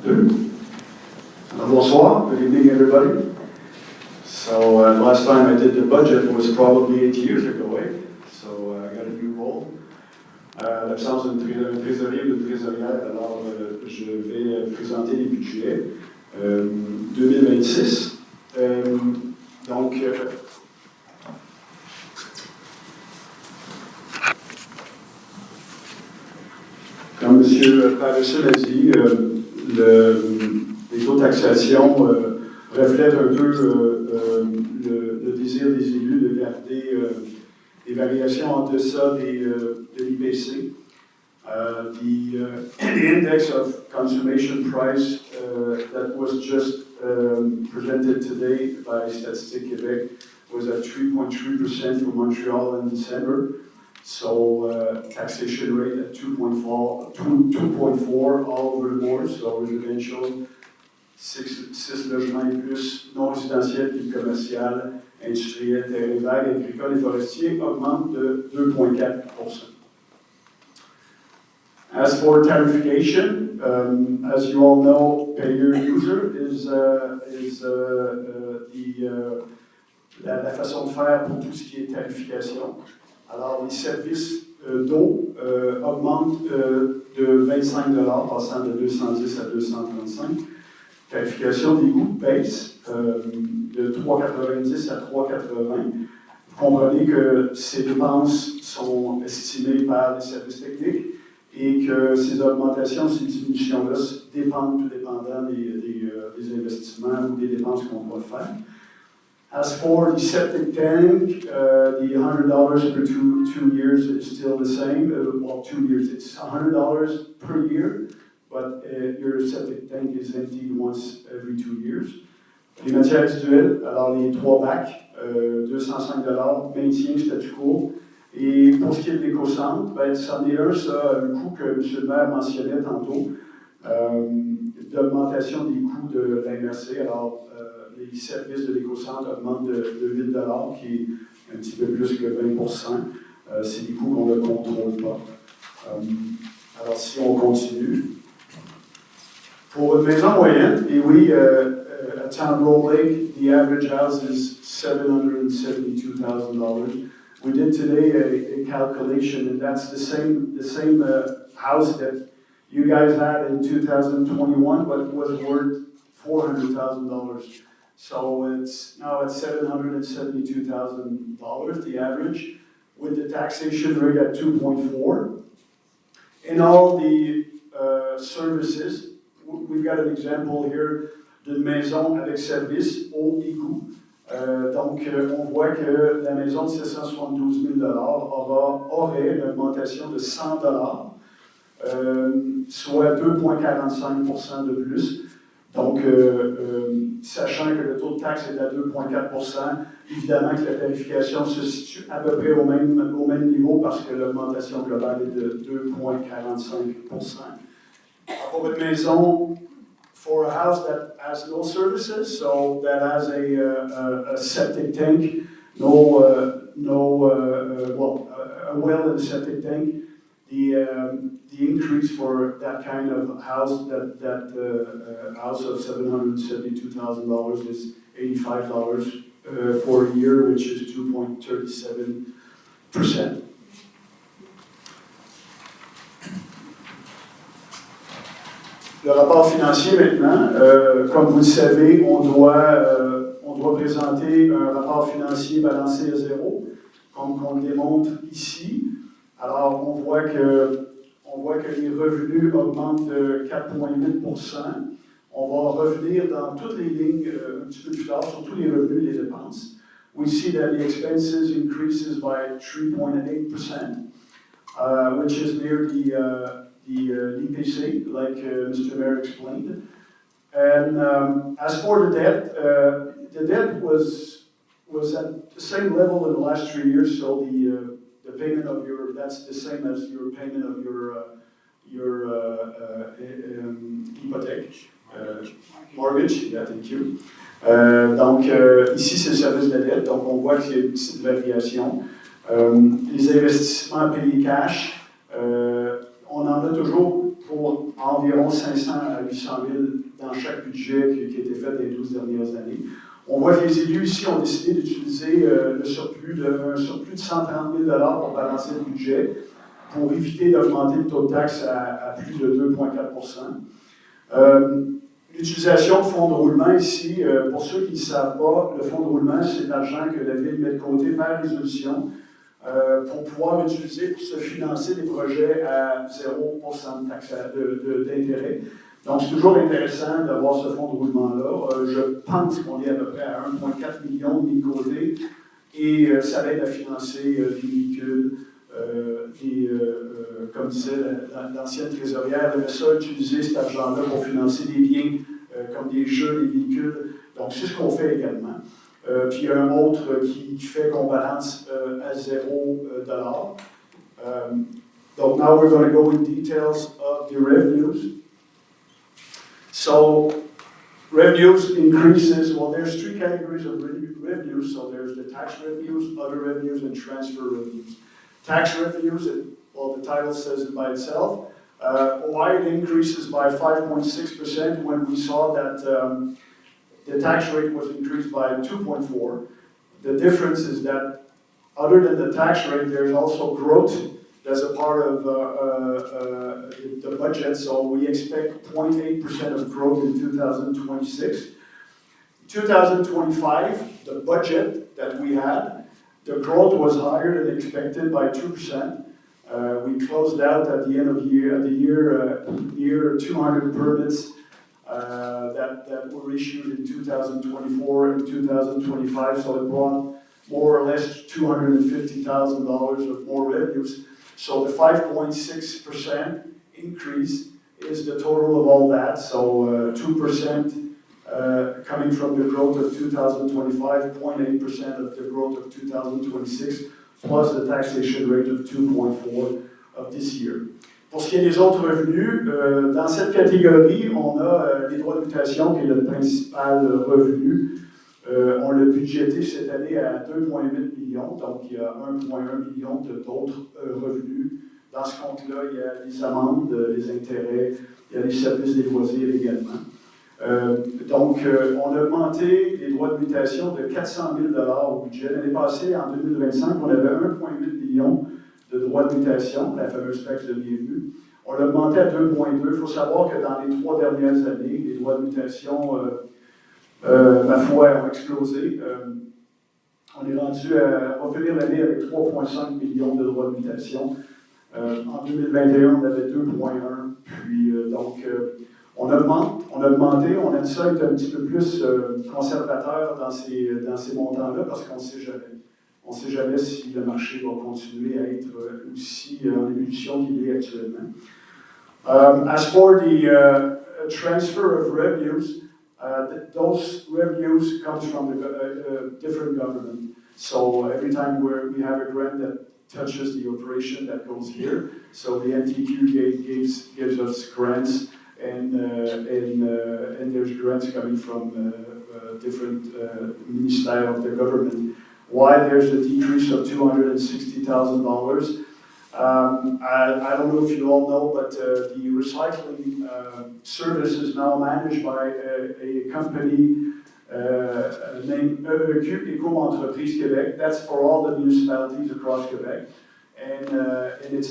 Two. Bonsoir. Good evening, everybody. So last time I did the budget was probably 8 years ago, eh? So I got a new role. L'absence d'un trésorier ou d'une trésorière, alors je vais présenter les budgets 2026. Donc, comme M. Patterson a dit, les taux de taxation reflètent un peu le désir des élus de garder des variations en deçà de l'IPC. The index of consummation price that was just presented today by Statistique Québec was at 3.3% for Montreal in December. So taxation rate at 2.4 all over the board, so residential, 6 logements et plus, non résidentiel puis commercial, industriel, terrain vague, agricole et forestier augmente de 2.4%. As for tarification, as you all know, pay-per-user is la façon de faire pour tout ce qui est tarification. Alors, les services d'eau augmentent de 25 $, passant de 210 à 235. Tarification des coûts baisse de 3,90 à 3,80. Vous comprenez que ces dépenses sont estimées par les services techniques et que ces augmentations, ces diminutions-là dépendent tout dépendant des investissements ou des dépenses qu'on va faire. As for the septic tank, the $100 per two years is still the same. Well, 2 years, it's $100 per year, but your septic tank is emptied once every 2 years. Les matières résiduelles, alors les 3 bacs, $205, maintien statu quo. Et pour ce qui est de l'éco-centre, ben, c'en est un coût que M. le maire mentionnait tantôt, d'augmentation des coûts de l'MRC. Alors, les services de l'éco-centre augmentent de 8 $, qui est un petit peu plus que 20%. C'est des coûts qu'on ne contrôle pas. Alors, si on continue. Pour une maison moyenne, et oui, at Town Roll Lake, the average house is $772,000. We did today a calculation, and that's the same house that you guys had in 2021, but it was worth $400,000. So it's now at $772,000, the average, with the taxation rate at 2.4. In all the services, we've got an example here d'une maison avec service eau et goût. Donc, on voit que la maison de 772 000 aurait une augmentation de 100 $, soit 2,45% de plus. Donc, sachant que le taux de taxe est à 2,4%, évidemment que la tarification se situe à peu près au même niveau parce que l'augmentation globale est de 2,45%. Pour une maison, for a house that has no services, so that has a septic tank, a well and a septic tank, the increase for that kind of house, that house of $772,000 is $85 for a year, which is 2.37%. Le rapport financier maintenant, comme vous le savez, on doit présenter un rapport financier balancé à zéro, comme on le démontre ici. Alors, on voit que les revenus augmentent de 4,8%. On va revenir dans toutes les lignes un petit peu plus tard, sur tous les revenus et les dépenses. We see that the expenses increases by 3.8%, which is near the EPC, like Mr. Mayor explained. And as for the debt was at the same level in the last 3 years, so the payment of that's the same as your payment of your hypothèque, mortgage, yeah, thank you. Donc, ici, c'est le service de dette, donc on voit qu'il y a une petite variation. Les investissements payés cash, on en a toujours pour environ 500 à 800 000 dans chaque budget qui a été fait dans les 12 dernières années. On voit que les élus ici ont décidé d'utiliser un surplus de 130 000 pour balancer le budget, pour éviter d'augmenter le taux de taxe à plus de 2,4 L'utilisation de fonds de roulement ici, pour ceux qui ne savent pas, le fonds de roulement, c'est l'argent que la Ville met de côté par résolution pour pouvoir l'utiliser pour se financer des projets à 0% d'intérêt. Donc, c'est toujours intéressant d'avoir ce fonds de roulement-là. Je pense qu'on est à peu près à 1,4 million mis de côté et ça aide à financer des véhicules. Comme disait l'ancienne trésorière, elle aimait ça utiliser cet argent-là pour financer des biens comme des jeux, des véhicules. Donc, c'est ce qu'on fait également. Puis, il y a un autre qui fait qu'on balance à $0. Donc, now we're going to go in details of the revenues. So, revenues increases, well, there's three categories of revenues. So, there's the tax revenues, other revenues, and transfer revenues. Tax revenues, well, the title says it by itself. Why it increases by 5.6% when we saw that the tax rate was increased by 2.4%. The difference is that other than the tax rate, there's also growth that's a part of the budget. So we expect 0.8% of growth in 2026. 2025, the budget that we had, the growth was higher than expected by 2%. We closed out at the end of the year, near 200 permits that were issued in 2024 and 2025, so it brought more or less $250,000 of more revenues. So the 5.6% increase is the total of all that, so 2% coming from the growth of 2025, 0.8% of the growth of 2026, plus the taxation rate of 2.4 of this year. Pour ce qui est des autres revenus, dans cette catégorie, on a les droits de mutation, qui est le principal revenu. On l'a budgété cette année à 2,8 millions, donc il y a 1,1 million d'autres revenus. Dans ce compte-là, il y a les amendes, les intérêts, il y a les services des loisirs également. Donc, on a augmenté les droits de mutation de 400 000 au budget. L'année passée, en 2025, on avait 1,8 million de droits de mutation, la fameuse taxe de bienvenue. On l'a augmenté à 2,2. Il faut savoir que dans les 3 dernières années, les droits de mutation, ma foi, ont explosé. On est rendu on va finir l'année avec 3,5 millions de droits de mutation. En 2021, on avait 2,1. Puis, donc, on a augmenté, on aime ça être un petit peu plus conservateur dans ces montants-là parce qu'on ne sait jamais. On ne sait jamais si le marché va continuer à être aussi en ébullition qu'il est actuellement. As for the transfer of revenues, those revenues comes from the different government. So every time we have a grant that touches the operation, that goes here. So the MTQ gives us grants, and there's grants coming from different ministries of the government. Why there's a decrease of $260,000? I don't know if you all know, but the recycling service is now managed by a company named EEQ, Éco-Entreprise Québec. That's for all the municipalities across Quebec. And it's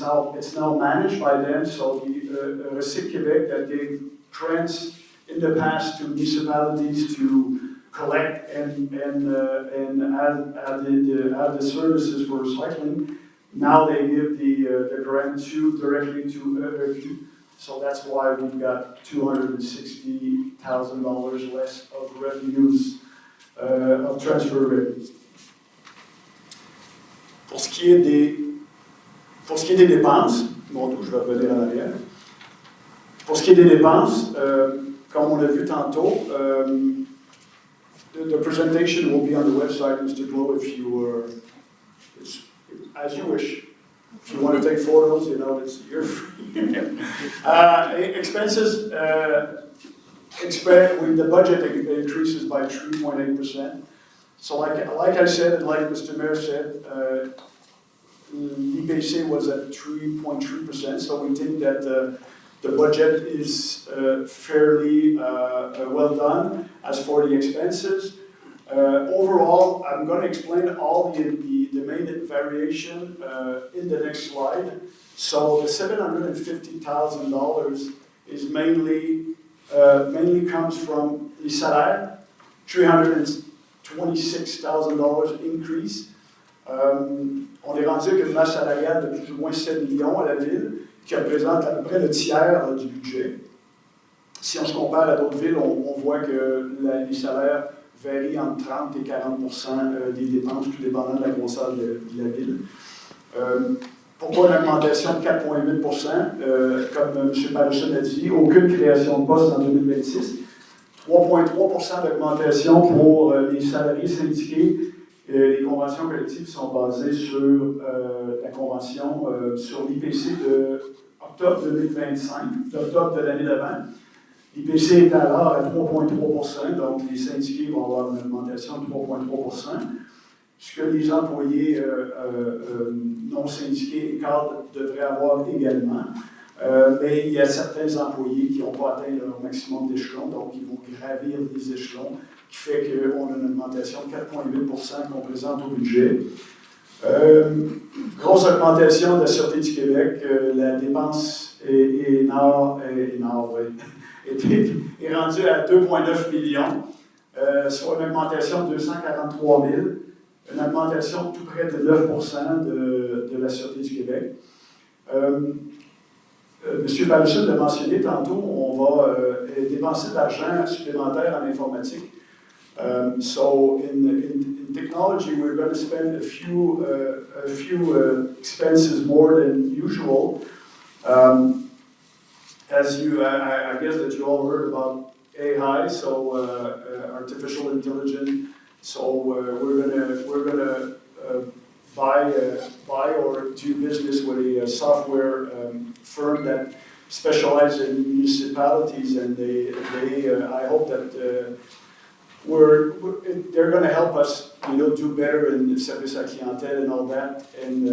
now managed by them. So the Recyc Québec that gave grants in the past to municipalities to collect and add the services for recycling. Now they give the grant directly to EEQ. So that's why we've got $260,000 less of revenues, of transfer revenues. Pour ce qui est des dépenses, bon, je vais revenir en arrière. Pour ce qui est des dépenses, comme on l'a vu tantôt, the presentation will be on the website, Mr. Glow, if you as you wish. If you want to take photos, you know, you're free. Expenses, the budget increases by 3.8%. So like I said, and like Mr. Mayor said, l'IPC was at 3.3%, so we think that the budget is fairly well done. As for the expenses, overall, I'm going to explain all the main variation in the next slide. So the $750,000 is mainly comes from les salaires, $326,000 increase. On est rendu avec une masse salariale de plus ou moins 7 millions à la ville, qui représente à peu près le tiers du budget. Si on se compare à d'autres villes, on voit que les salaires varient entre 30 et 40% des dépenses, tout dépendant de la grosseur de la ville. Pourquoi une augmentation de 4,8%? Comme M. Paluchin a dit, aucune création de poste en 2026. 3,3% d'augmentation pour les salariés syndiqués. Les conventions collectives sont basées sur la convention sur l'IPC d'octobre 2025, d'octobre de l'année d'avant. L'IPC est alors à 3,3%, donc les syndiqués vont avoir une augmentation de 3,3%. Ce que les employés non syndiqués et cadres devraient avoir également. Mais il y a certains employés qui n'ont pas atteint leur maximum d'échelon, donc ils vont gravir les échelons, qui fait qu'on a une augmentation de 4,8% qu'on présente au budget. Grosse augmentation de la Sûreté du Québec. La dépense est rendue à 2,9 millions, soit une augmentation de 243 000. Une augmentation de tout près de 9% de la Sûreté du Québec. M. Paluchin l'a mentionné tantôt, on va dépenser de l'argent supplémentaire en informatique. So in technology, we're going to spend a few expenses more than usual. As you, I guess that you all heard about AI, so artificial intelligence. So we're gonna buy or do business with a software firm that specializes in municipalities, and they I hope that they're going to help us, do better in service à clientèle and all that, and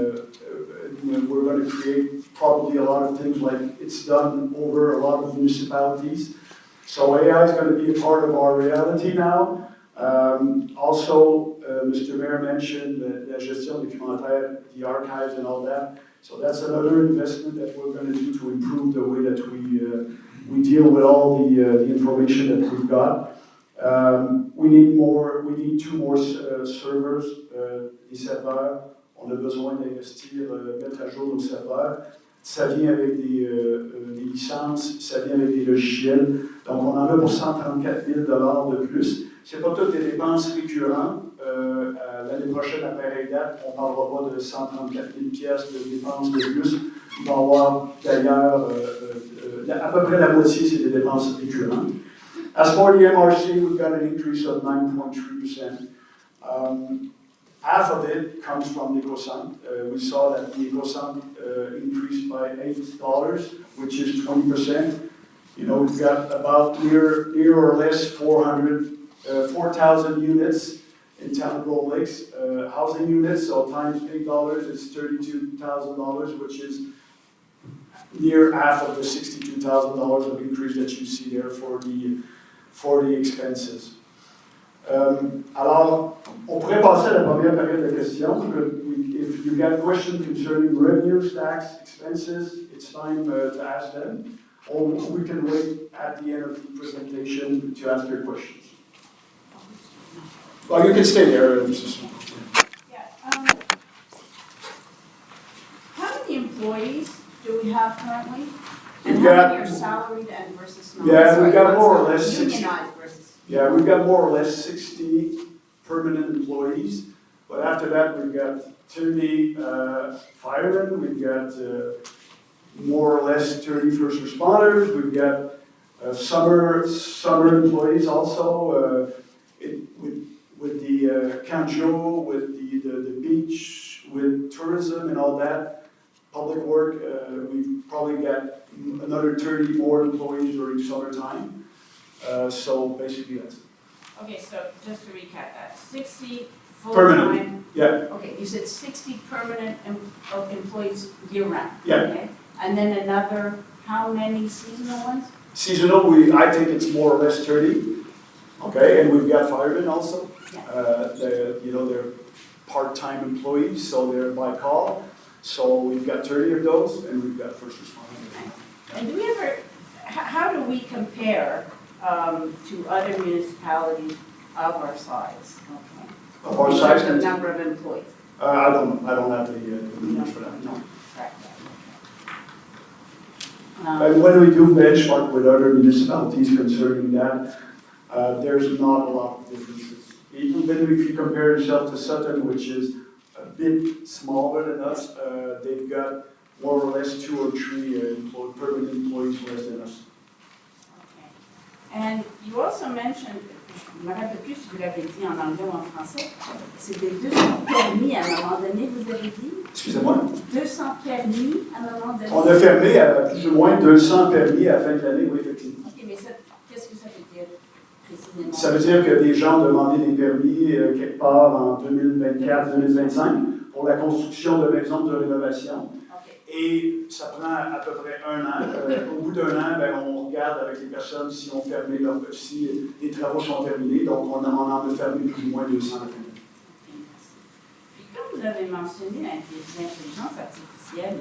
we're going to create probably a lot of things like it's done over a lot of municipalities. So AI is going to be a part of our reality now. Also, Mr. Mayor mentioned la gestion documentaire, the archives and all that. So that's another investment that we're going to do to improve the way that we deal with all the information that we've got. We need 2 more servers, des serveurs. On a besoin d'investir, mettre à jour nos serveurs. Ça vient avec des licences, ça vient avec des logiciels. Donc on en a pour 134 000 $ de plus. Ce n'est pas toutes des dépenses récurrentes. L'année prochaine, à pareille date, on ne parlera pas de 134 000 pièces de dépenses de plus. Il va y avoir d'ailleurs à peu près la moitié, c'est des dépenses récurrentes. As for the MRC, we've got an increase of 9.3%. Half of it comes from the EcoSant. We saw that the EcoSant increased by $8, which is 20%. We've got about near or less 4,000 units in town of Gold Lakes, housing units, so times $8 is $32,000, which is near half of the $62,000 of increase that you see there for the expenses. Alors, on pourrait passer à la première période de questions. If you got questions concerning revenues, tax, expenses, it's time to ask them. Or we can wait at the end of the presentation to ask your questions. Well, you can stay there, Mrs. Yeah. How many employees do we have currently? And how many are salaried and versus non? Yeah, we've got more or less 60. Unionized versus. Yeah, we've got more or less 60 permanent employees. But after that, we've got 30 firemen. We've got more or less 30 first responders. We've got summer employees also. With the Canjo, with the beach, with tourism and all that, public work, we've probably got another 30 more employees during summertime. So basically that's it. Okay, so just to recap that, 60 full-time. Permanent, yeah. Okay, you said 60 permanent employees year-round. Yeah. Okay, and then another how many seasonal ones? Seasonal, I think it's more or less 30, okay, and we've got firemen also. They're part-time employees, so they're by call. So we've got 30 of those, and we've got first responders. And do we ever, how do we compare to other municipalities of our size? Okay. Of our size? The number of employees? I don't have the numbers for that, no. Track that. And when we do benchmark with other municipalities concerning that, there's not a lot of differences. Even if you compare yourself to Sutton, which is a bit smaller than us, they've got more or less 2 or 3 permanent employees less than us. Okay. And you also mentioned, je ne me rappelle plus si vous l'avez dit en anglais ou en français, c'est des 200 permis à un moment donné, vous avez dit? Excusez-moi? 200 permis à un moment donné? On a fermé à plus ou moins 200 permis à la fin de l'année, oui, effectivement. Ok, mais qu'est-ce que ça veut dire précisément? Ça veut dire que des gens ont demandé des permis quelque part en 2024-2025 pour la construction de maisons de rénovation. Et ça prend à peu près 1 an. Au bout d'1 an, on regarde avec les personnes si les travaux sont terminés. Donc, on en a fermé plus ou moins 200 à la fin. Puis, comme vous avez mentionné l'intelligence artificielle,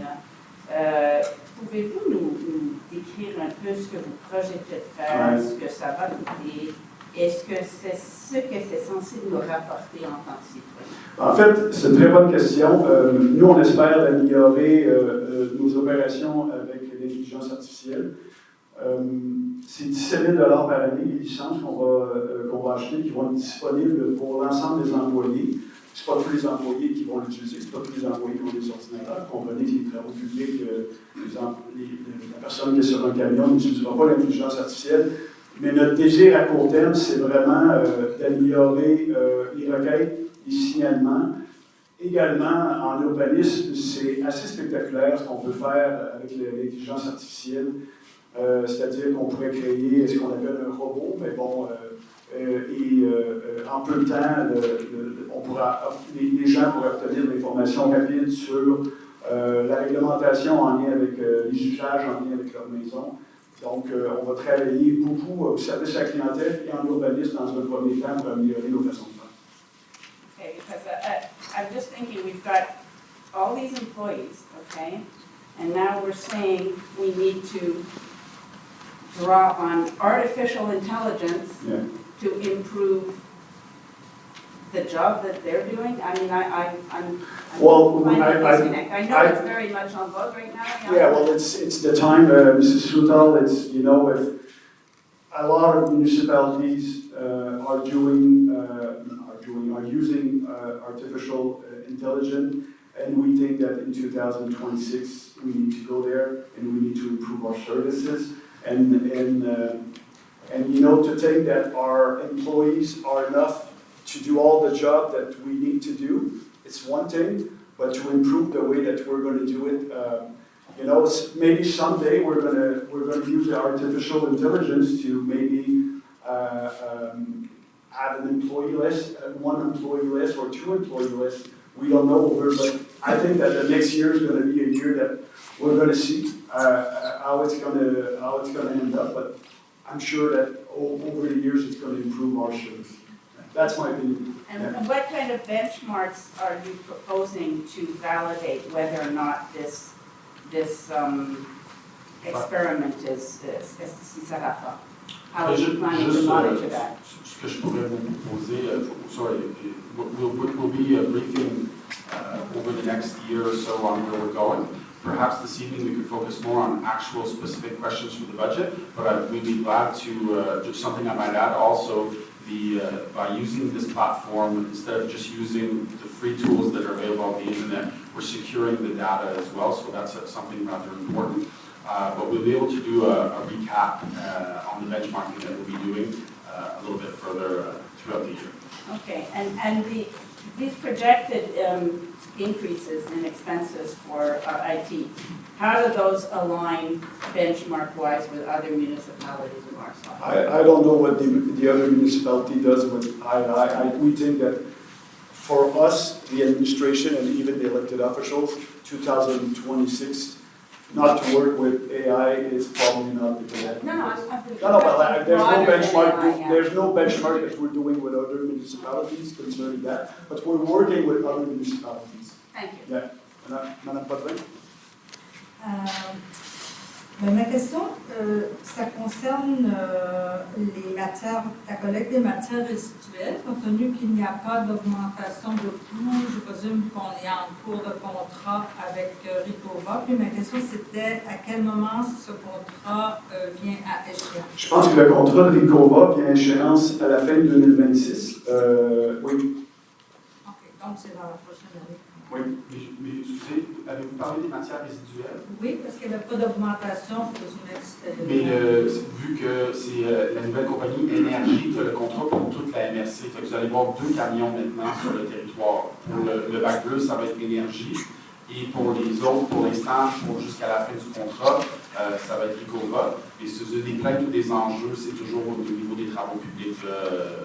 pouvez-vous nous décrire un peu ce que vous projetez de faire, ce que ça va coûter? Est-ce que c'est ce que c'est censé nous rapporter en tant que citoyen? En fait, c'est une très bonne question. Nous, on espère améliorer nos opérations avec l'intelligence artificielle. C'est 17 000 $ par année, les licences qu'on va acheter, qui vont être disponibles pour l'ensemble des employés. Ce n'est pas tous les employés qui vont l'utiliser, ce n'est pas tous les employés qui ont des ordinateurs. Comprenez que les travaux publics, la personne qui est sur un camion n'utilisera pas l'intelligence artificielle. Mais notre désir à court terme, c'est vraiment d'améliorer les requêtes, les signalements. Également, en urbanisme, c'est assez spectaculaire ce qu'on peut faire avec l'intelligence artificielle. C'est-à-dire qu'on pourrait créer ce qu'on appelle un robot, mais bon, en peu de temps, les gens pourraient obtenir de l'information rapide sur la réglementation en lien avec les usages, en lien avec leur maison. Donc, on va travailler beaucoup au service à la clientèle et en urbanisme dans un premier temps pour améliorer nos façons de faire. Okay, because I'm just thinking we've got all these employees, okay, and now we're saying we need to draw on artificial intelligence to improve the job that they're doing. I mean, I'm finding a disconnect. I know it's very much on vogue right now. Yeah, well, it's the time, Mrs. Southall. It's if a lot of municipalities are using artificial intelligence, and we think that in 2026 we need to go there and we need to improve our services and to think that our employees are enough to do all the job that we need to do, it's one thing, but to improve the way that we're going to do it, maybe someday we're going to use artificial intelligence to maybe have an employee less, 1 employee less, or 2 employees less. We don't know, but I think that the next year is going to be a year that we're going to see how it's going to end up. But I'm sure that over the years it's going to improve our service. That's my opinion. And what kind of benchmarks are you proposing to validate whether or not this experiment is si ça va pas? How are you planning to monitor that? Ce que je pourrais vous proposer, we'll be briefing over the next year or so on where we're going. Perhaps this evening we could focus more on actual specific questions for the budget, but we'd be glad to do something I might add also. By using this platform, instead of just using the free tools that are available on the internet, we're securing the data as well, so that's something rather important. But we'll be able to do a recap on the benchmarking that we'll be doing a little bit further throughout the year. Okay, and these projected increases in expenses for IT, how do those align benchmark-wise with other municipalities of our size? I don't know what the other municipality does, but we think that for us, the administration and even the elected officials, 2026 not to work with AI is probably not the correct. No, I'm. No, but there's no broader than benchmark, AI, yeah. there's no benchmark that we're doing with other municipalities concerning that, but we're working with other municipalities. Thank you. Yeah. Madame Potvin? Ben, ma question, ça concerne les matières, la collecte des matières résiduelles, compte tenu qu'il n'y a pas d'augmentation de coûts. Je présume qu'on est en cours de contrat avec Ricova. Puis ma question, c'était à quel moment ce contrat vient à échéance? Je pense que le contrat de Ricova vient à échéance à la fin de 2026. Oui. OK, donc c'est dans la prochaine année. Oui. Mais excusez, avez-vous parlé des matières résiduelles? Oui, parce qu'il n'y avait pas d'augmentation, je présumais que c'était Mais vu que c'est la nouvelle compagnie Énergie qui a le contrat pour toute la MRC, fait que vous allez voir 2 camions maintenant sur le territoire. Pour le bac bleu, ça va être Énergie. Et pour les autres, pour l'instant, jusqu'à la fin du contrat, ça va être Ricova. Et si vous avez des plaintes ou des enjeux, c'est toujours au niveau des travaux publics,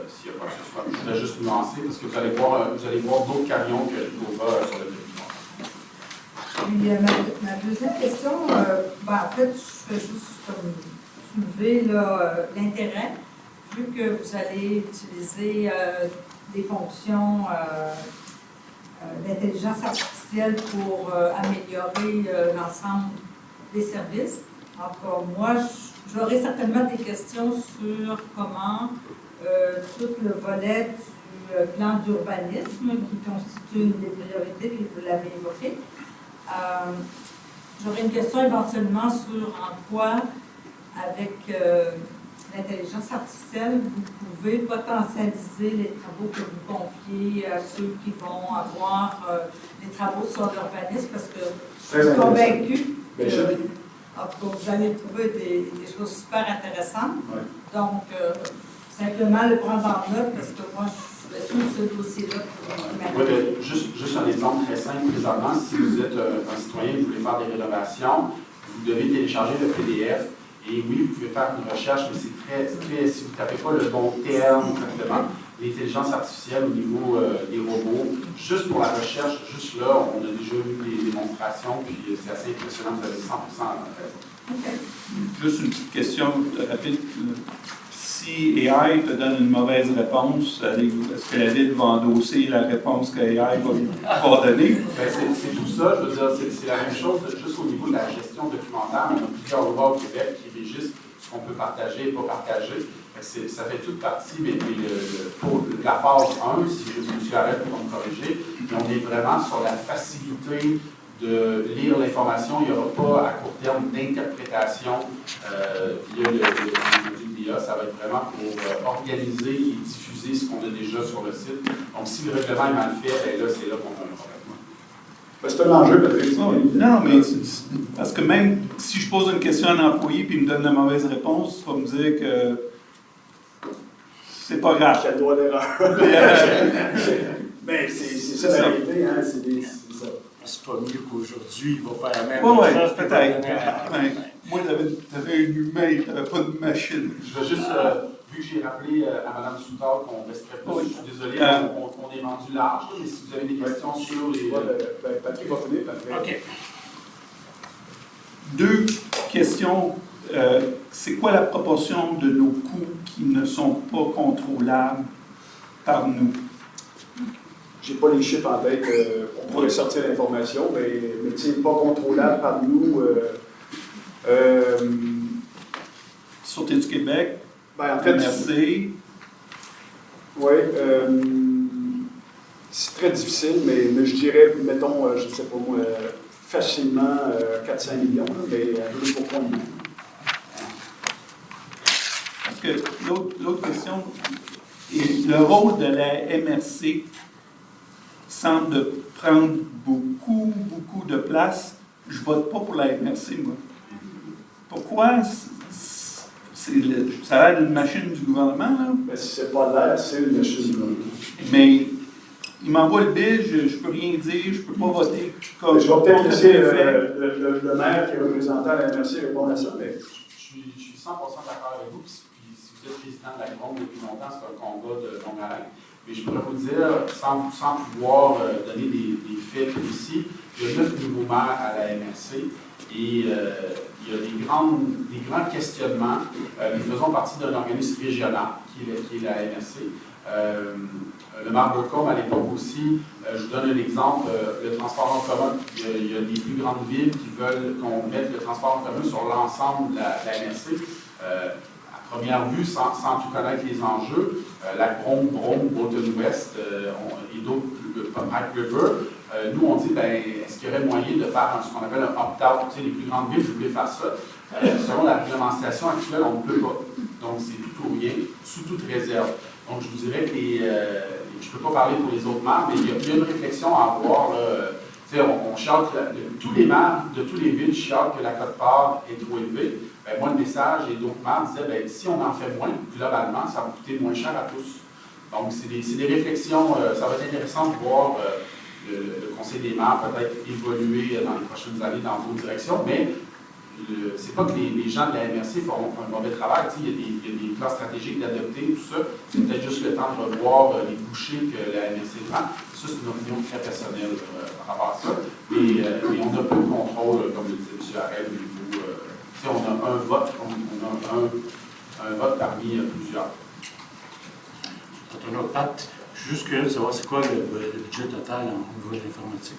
s'il y a quoi que ce soit. Je voudrais juste nuancer parce que vous allez voir d'autres camions que Ricova sur le territoire. Puis ma deuxième question, en fait, je fais juste comme soulever l'intérêt, vu que vous allez utiliser des fonctions d'intelligence artificielle pour améliorer l'ensemble des services. Donc, moi, j'aurais certainement des questions sur comment tout le volet du plan d'urbanisme, qui constitue une des priorités, puis vous l'avez évoqué. J'aurais une question éventuellement sur en quoi, avec l'intelligence artificielle, vous pouvez potentialiser les travaux que vous confiez à ceux qui vont avoir des travaux sur l'urbanisme, parce que je suis convaincue que vous allez trouver des choses super intéressantes. Ouais. Donc, simplement le prendre en note, parce que moi, je suis sur ce dossier-là. Oui, juste un exemple très simple présentement. Si vous êtes un citoyen et vous voulez faire des rénovations, vous devez télécharger le PDF. Et oui, vous pouvez faire une recherche, mais c'est très si vous ne tapez pas le bon terme exactement, l'intelligence artificielle au niveau des robots, juste pour la recherche, juste là, on a déjà eu des démonstrations, puis c'est assez impressionnant, vous avez 100% raison. Okay. Juste une petite question rapide. Si AI te donne une mauvaise réponse, est-ce que la Ville va endosser la réponse que AI va donner? Ben, c'est tout ça, je veux dire, c'est la même chose, juste au niveau de la gestion documentaire. On a plusieurs lois au Québec qui régissent ce qu'on peut partager et pas partager. Ça fait toute partie, mais pour la phase 1, si je me suis arrêté pour me corriger, mais on est vraiment sur la facilité de lire l'information. Il n'y aura pas à court terme d'interprétation via le l'IA. Ça va être vraiment pour organiser et diffuser ce qu'on a déjà sur le site. Donc, si le règlement est mal fait, ben là, c'est là qu'on a un problème. Ben, c'est un enjeu, Patrick. Non, mais parce que même si je pose une question à un employé et il me donne la mauvaise réponse, il va me dire que c'est pas grave. Quel droit d'erreur. Mais c'est ça la réalité, hein, c'est ça. C'est pas mieux qu'aujourd'hui, il va faire la même Oui, chose. peut-être. Ouais. Moi, t'avais un humain, t'avais pas de machine. Je veux juste, vu que j'ai rappelé à Mme Soutard qu'on resterait plus, Oui. je suis désolé, on est rendu large, mais si vous avez des questions sur les... Patrick va finir, Patrick. OK. Deux questions. C'est quoi la proportion de nos coûts qui ne sont pas contrôlables par nous? J'ai pas les chiffres en tête, on pourrait sortir l'information, mais c'est pas contrôlable par nous. Sûreté du Québec, Ben, en fait, MRC, oui, c'est très difficile, mais je dirais, mettons, je ne sais pas moi, facilement 400 millions, là, mais pourquoi non? parce que l'autre question, est le rôle de la MRC semble de prendre beaucoup de place. Je ne vote pas pour la MRC, moi. Pourquoi? Ça a l'air d'une machine du gouvernement, là. Ben, si c'est pas l'air, c'est une machine. Mais il m'envoie le bill, je ne peux rien dire, je ne peux pas voter comme Je vais peut-être laisser fait. le maire qui est représentant à la MRC répondre à ça, mais Je suis 100% d'accord avec vous, puis si vous êtes président de la Gronde depuis longtemps, c'est un combat de longue haleine. Mais je pourrais vous dire, sans pouvoir donner des faits précis, il y a 9 nouveaux maires à la MRC Et il y a des grands questionnements. Nous faisons partie d'un organisme régional qui est la MRC. Le maire Burcombe, à l'époque aussi, je vous donne un exemple, le transport en commun. Il y a des plus grandes villes qui veulent qu'on mette le transport en commun sur l'ensemble de la MRC. À première vue, sans tout connaître les enjeux, Lac-Brome, Bolton-Ouest et d'autres, Pike River, nous on dit, est-ce qu'il y aurait moyen de faire ce qu'on appelle un opt-out? Tu sais, les plus grandes villes voulaient faire ça. Selon la réglementation actuelle, on ne peut pas. Donc, c'est tout ou rien, sous toute réserve. Donc, je vous dirais que je ne peux pas parler pour les autres maires, mais il y a une réflexion à avoir. Tu sais, on chiale tous les maires de toutes les villes chialent que la quote-part est trop élevée. Ben, moi, le message et d'autres maires disaient, si on en fait moins, globalement, ça va coûter moins cher à tous. Donc, c'est des réflexions. Ça va être intéressant de voir le Conseil des maires peut-être évoluer dans les prochaines années dans d'autres directions, mais c'est pas que les gens de la MRC font un mauvais travail. Il y a des plans stratégiques d'adopter, tout ça. C'est peut-être juste le temps de revoir les bouchées que la MRC prend. Ça, c'est une opinion très personnelle par rapport à ça. Mais on a peu de contrôle, comme le disait M. Harel, au niveau. On a un vote, un vote parmi plusieurs. Je suis juste curieux de savoir c'est quoi le budget total au niveau de l'informatique.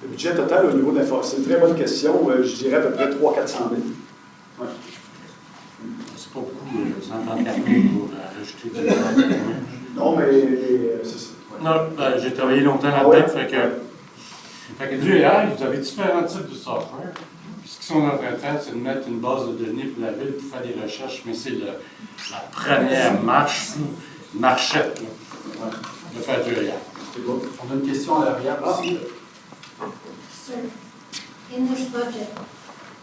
Le budget total au niveau de l'informatique, c'est une très bonne question. Je dirais à peu près 300 000 à 400 000. Ouais. C'est pas beaucoup, 134 000 pour rajouter des gens. Non, mais c'est ça. Ouais. Non, j'ai travaillé longtemps là-dedans, fait que du AI, vous avez différents types de software. Ce qu'ils sont en train de faire, c'est de mettre une base de données pour la ville pour faire des recherches, mais c'est la première marchette de faire du AI. C'est bon. On a une question à l'arrière aussi. Sir, in this budget,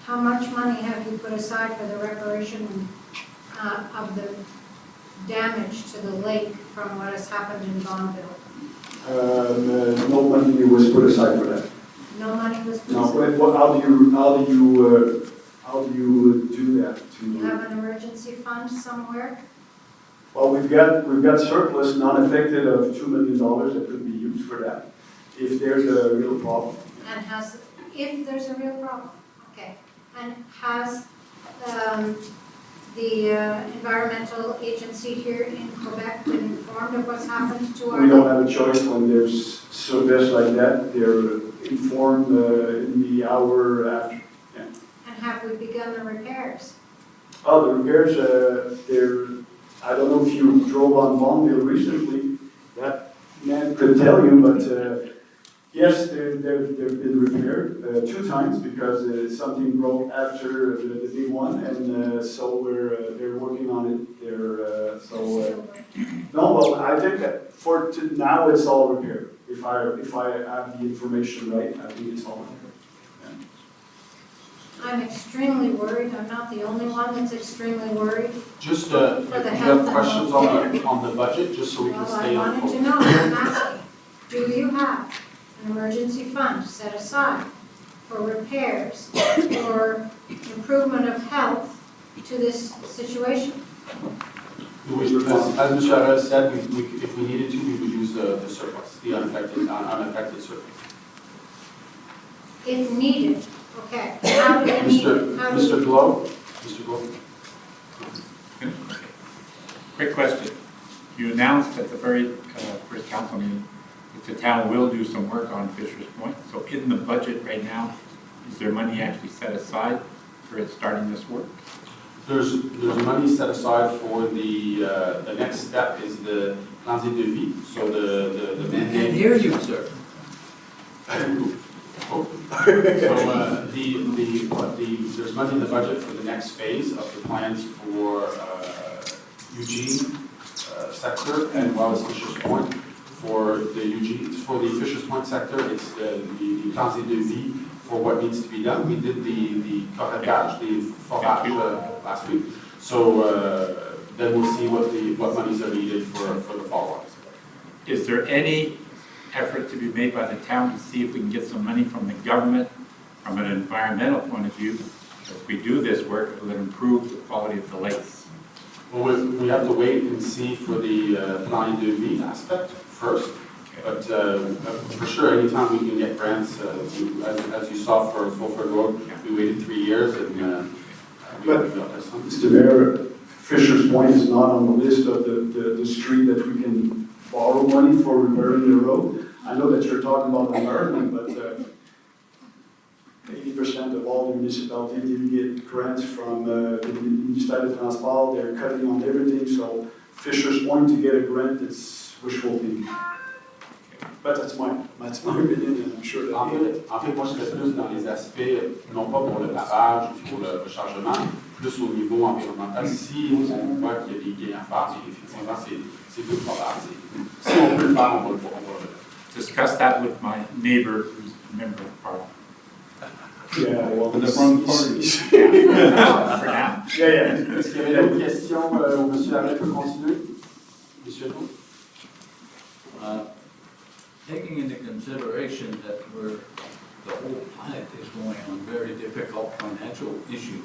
how much money have you put aside for the reparation of the damage to the lake from what has happened in Bonneville? No money was put aside for that. No money was put No, aside? how do you do that? You have an emergency fund somewhere? Well, we've got surplus non-affected of $2 million that could be used for that if there's a real problem. And if there's a real problem, okay. And has the environmental agency here in Quebec been informed of what's happened to our We don't lake? have a choice when there's service like that. They're informed in the hour after. Yeah. And have we begun the repairs? Oh, the repairs, I don't know if you drove on Bonneville recently. That man could tell you, but yes, they've been repaired 2 times because something broke after the big one, and so they're working on it. No, well, I think that now it's all repaired. If I have the information right, I think it's all repaired. I'm extremely worried. I'm not the only one that's extremely worried. Just, For if the you health have and questions welfare. on the budget, just so we can Well, I stay on wanted to focus. know, I'm asking, do you have an emergency fund set aside for repairs or improvement of health to this situation? As Mr. Harel said, if we needed to, we would use the surplus, the unaffected surplus. If needed, okay. How do we need it? How do we- Mr. Glow? Mr. Glow? Quick question. You announced at the very first council meeting that the town will do some work on Fisher's Point. So in the budget right now, is there money actually set aside for it starting this work? There's money set aside for the next step is the plans de vie, so the mandate. Can't hear you, sir. So, there's money in the budget for the next phase of the plans for Eugene sector and well as Fisher's Point. For the Fisher's Point sector, it's the plans de vie for what needs to be done. We did the corrigage, the forage last week. So then we'll see what monies are needed for the follow-up. Is there any effort to be made by the town to see if we can get some money from the government from an environmental point of view? If we do this work, it will improve the quality of the lakes. Well, we have to wait and see for the plan de vie aspect first. But for sure, anytime we can get grants, as you saw for Fulford Road, we waited 3 years and we got this one. Mr. Mayor, Fisher's Point is not on the list of the street that we can borrow money for repairing the road. I know that you're talking about environment, but 80% of all the municipalities didn't get grants from the Ministère des Transports. They're cutting on everything, so Fisher's Point to get a grant, it's wishful thinking. But that's my opinion, and I'm sure that. En fait, moi, je serais plus dans les aspects, non pas pour le pavage ou pour le rechargement, plus au niveau environnemental. Si on voit qu'il y a des gains à faire, puis effectivement, c'est peu probable. Si on peut le faire, on va le faire. Discuss that with my neighbor who's a member of parliament. Yeah, well, The wrong party. For now. Yeah. Est-ce qu'il y avait d'autres questions où M. Larrey peut continuer? Monsieur Legault? Taking into consideration that the whole planet is going on very difficult financial issues.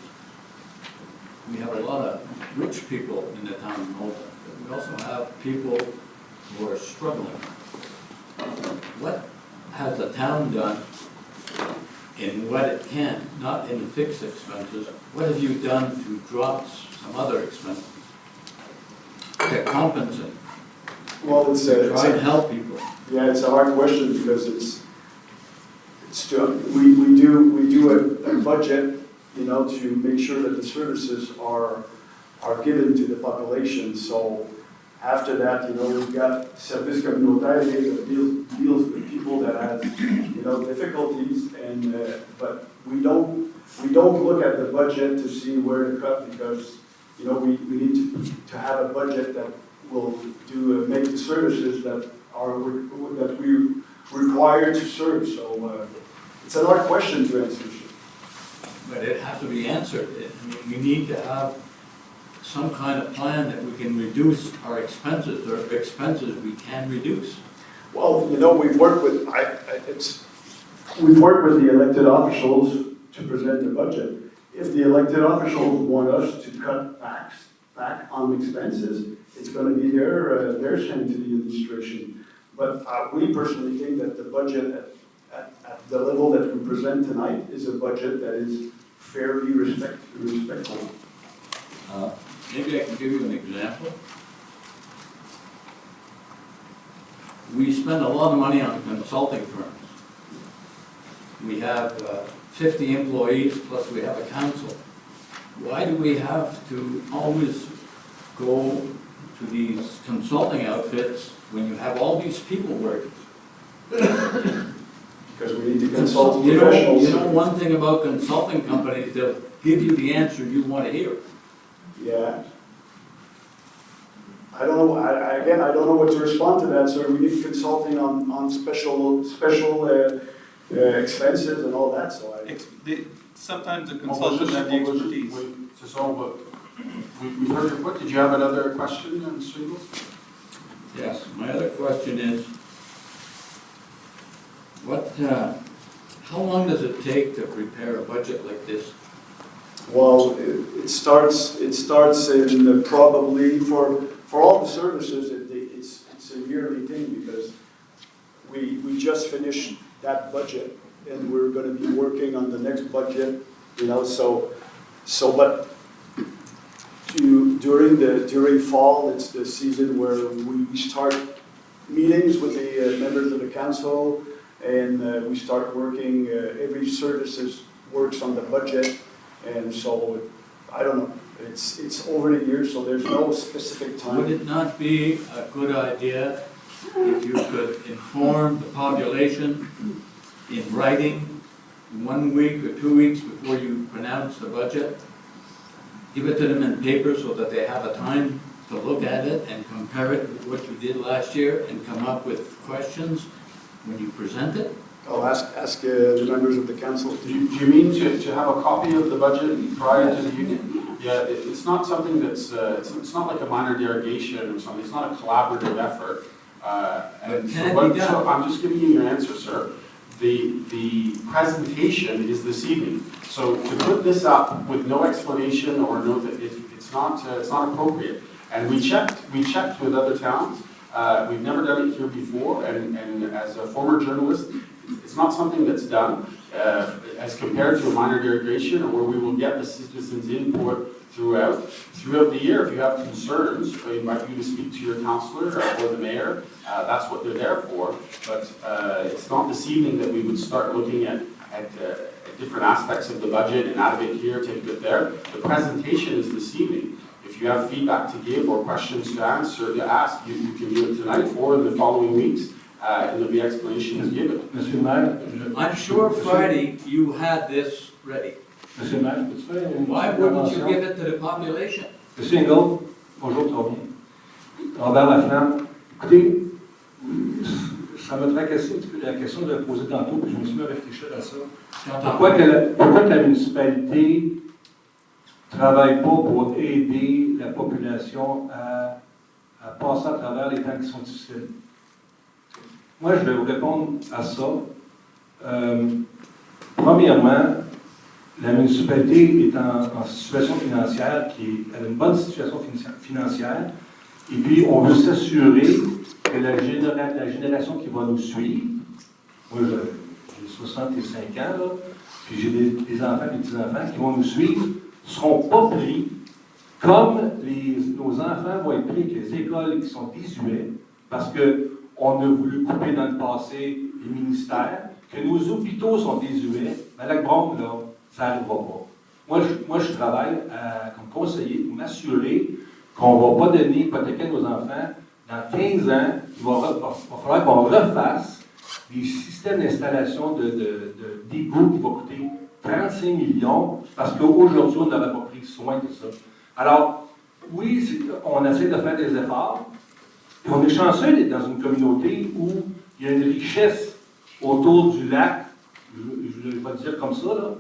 We have a lot of rich people in the town of Malta, but we also have people who are struggling. What has the town done in what it can, not in the fixed expenses? What have you done to drop some other expenses to compensate? Well, it's Try and help people. Yeah, it's a hard question because we do a budget, you know, to make sure that the services are given to the population. So after that, you know, we've got service communautaire that deals with people that have, you know, difficulties, and but we don't look at the budget to see where to cut because, you know, we need to have a budget that will make the services that we require to serve. So it's a hard question to answer. But it has to be answered. I mean, we need to have some kind of plan that we can reduce our expenses, or expenses we can reduce. Well, you know, we've worked with the elected officials to present the budget. If the elected officials want us to cut back on expenses, it's going to be their saying to the administration. But we personally think that the budget at the level that we present tonight is a budget that is fairly respectful. Maybe I can give you an example. We spend a lot of money on consulting firms. We have 50 employees, plus we have a council. Why do we have to always go to these consulting outfits when you have all these people working? Because we need to consult You professionals. know one thing about consulting companies, they'll give you the answer you want to hear. Yeah. I don't know, again, I don't know what to respond to that, sir. We need consulting on special expenses and all that, so Sometimes the On va consultants juste- have the on va juste- expertise. Oui, c'est ça, we've heard your point. Did you have another question, Mr. Legault? Yes, my other question is, how long does it take to prepare a budget like this? well, it starts in probably for all the services, it's a yearly thing because we just finished that budget and we're going to be working on the next budget, you know, but during fall, it's the season where we start meetings with the members of the council, and we start working, every services works on the budget, and so, I don't know, it's over the years, so there's no specific Would time. it not be a good idea if you could inform the population in writing 1 week or 2 weeks before you pronounce the budget? Give it to them in paper so that they have a time to look at it and compare it with what you did last year and come up with questions when you present it? I'll ask the members of the council. Do you mean to have a copy of the budget prior to the union? Yeah, it's not something that's, it's not like a minor derogation or something, it's not a collaborative effort. And so Can it what- be done? so I'm just giving you your answer, sir. The presentation is this evening. So to put this up with no explanation or no, it's not appropriate. And we checked with other towns. We've never done it here before, and as a former journalist, it's not something that's done as compared to a minor derogation, or where we will get the citizens' input throughout the year. If you have concerns, I invite you to speak to your councillor or the mayor. That's what they're there for. But it's not this evening that we would start looking at different aspects of the budget and add a bit here, take a bit there. The presentation is this evening. If you have feedback to give or questions to answer, to ask, you can do it tonight or in the following weeks, and there'll be explanations given. Monsieur le maire, I'm sure Friday you had this ready. Monsieur le maire, peux-tu faire une Why wouldn't you intervention? give it to the population? Monsieur Ingold, bonjour, ça va bien? Robert Laflamme, écoutez, ça me tracassait un petit peu la question de la poser tantôt, puis je me suis mis à réfléchir à ça. Pourquoi que la municipalité ne travaille pas pour aider la population à passer à travers les temps qui sont difficiles? Moi, je vais vous répondre à ça. Premièrement, la municipalité est en situation financière elle a une bonne situation financière, et puis on veut s'assurer que la génération qui va nous suivre, moi j'ai 65 ans, là, puis j'ai des enfants, des petits-enfants qui vont nous suivre, ne seront pas pris comme nos enfants vont être pris avec les écoles qui sont désuètes, parce qu'on a voulu couper dans le passé les ministères, que nos hôpitaux sont désuets. Mais la Brome, là, ça n'arrivera pas. Moi, je travaille comme conseiller pour m'assurer qu'on ne va pas donner hypothéquer à nos enfants. Dans 15 ans, il va falloir qu'on refasse des systèmes d'installation d'égouts qui vont coûter 35 millions parce qu'aujourd'hui, on n'avait pas pris soin de ça. Alors, oui, on essaie de faire des efforts. Et on est chanceux d'être dans une communauté où il y a une richesse autour du lac. Je ne vais pas dire comme ça, là.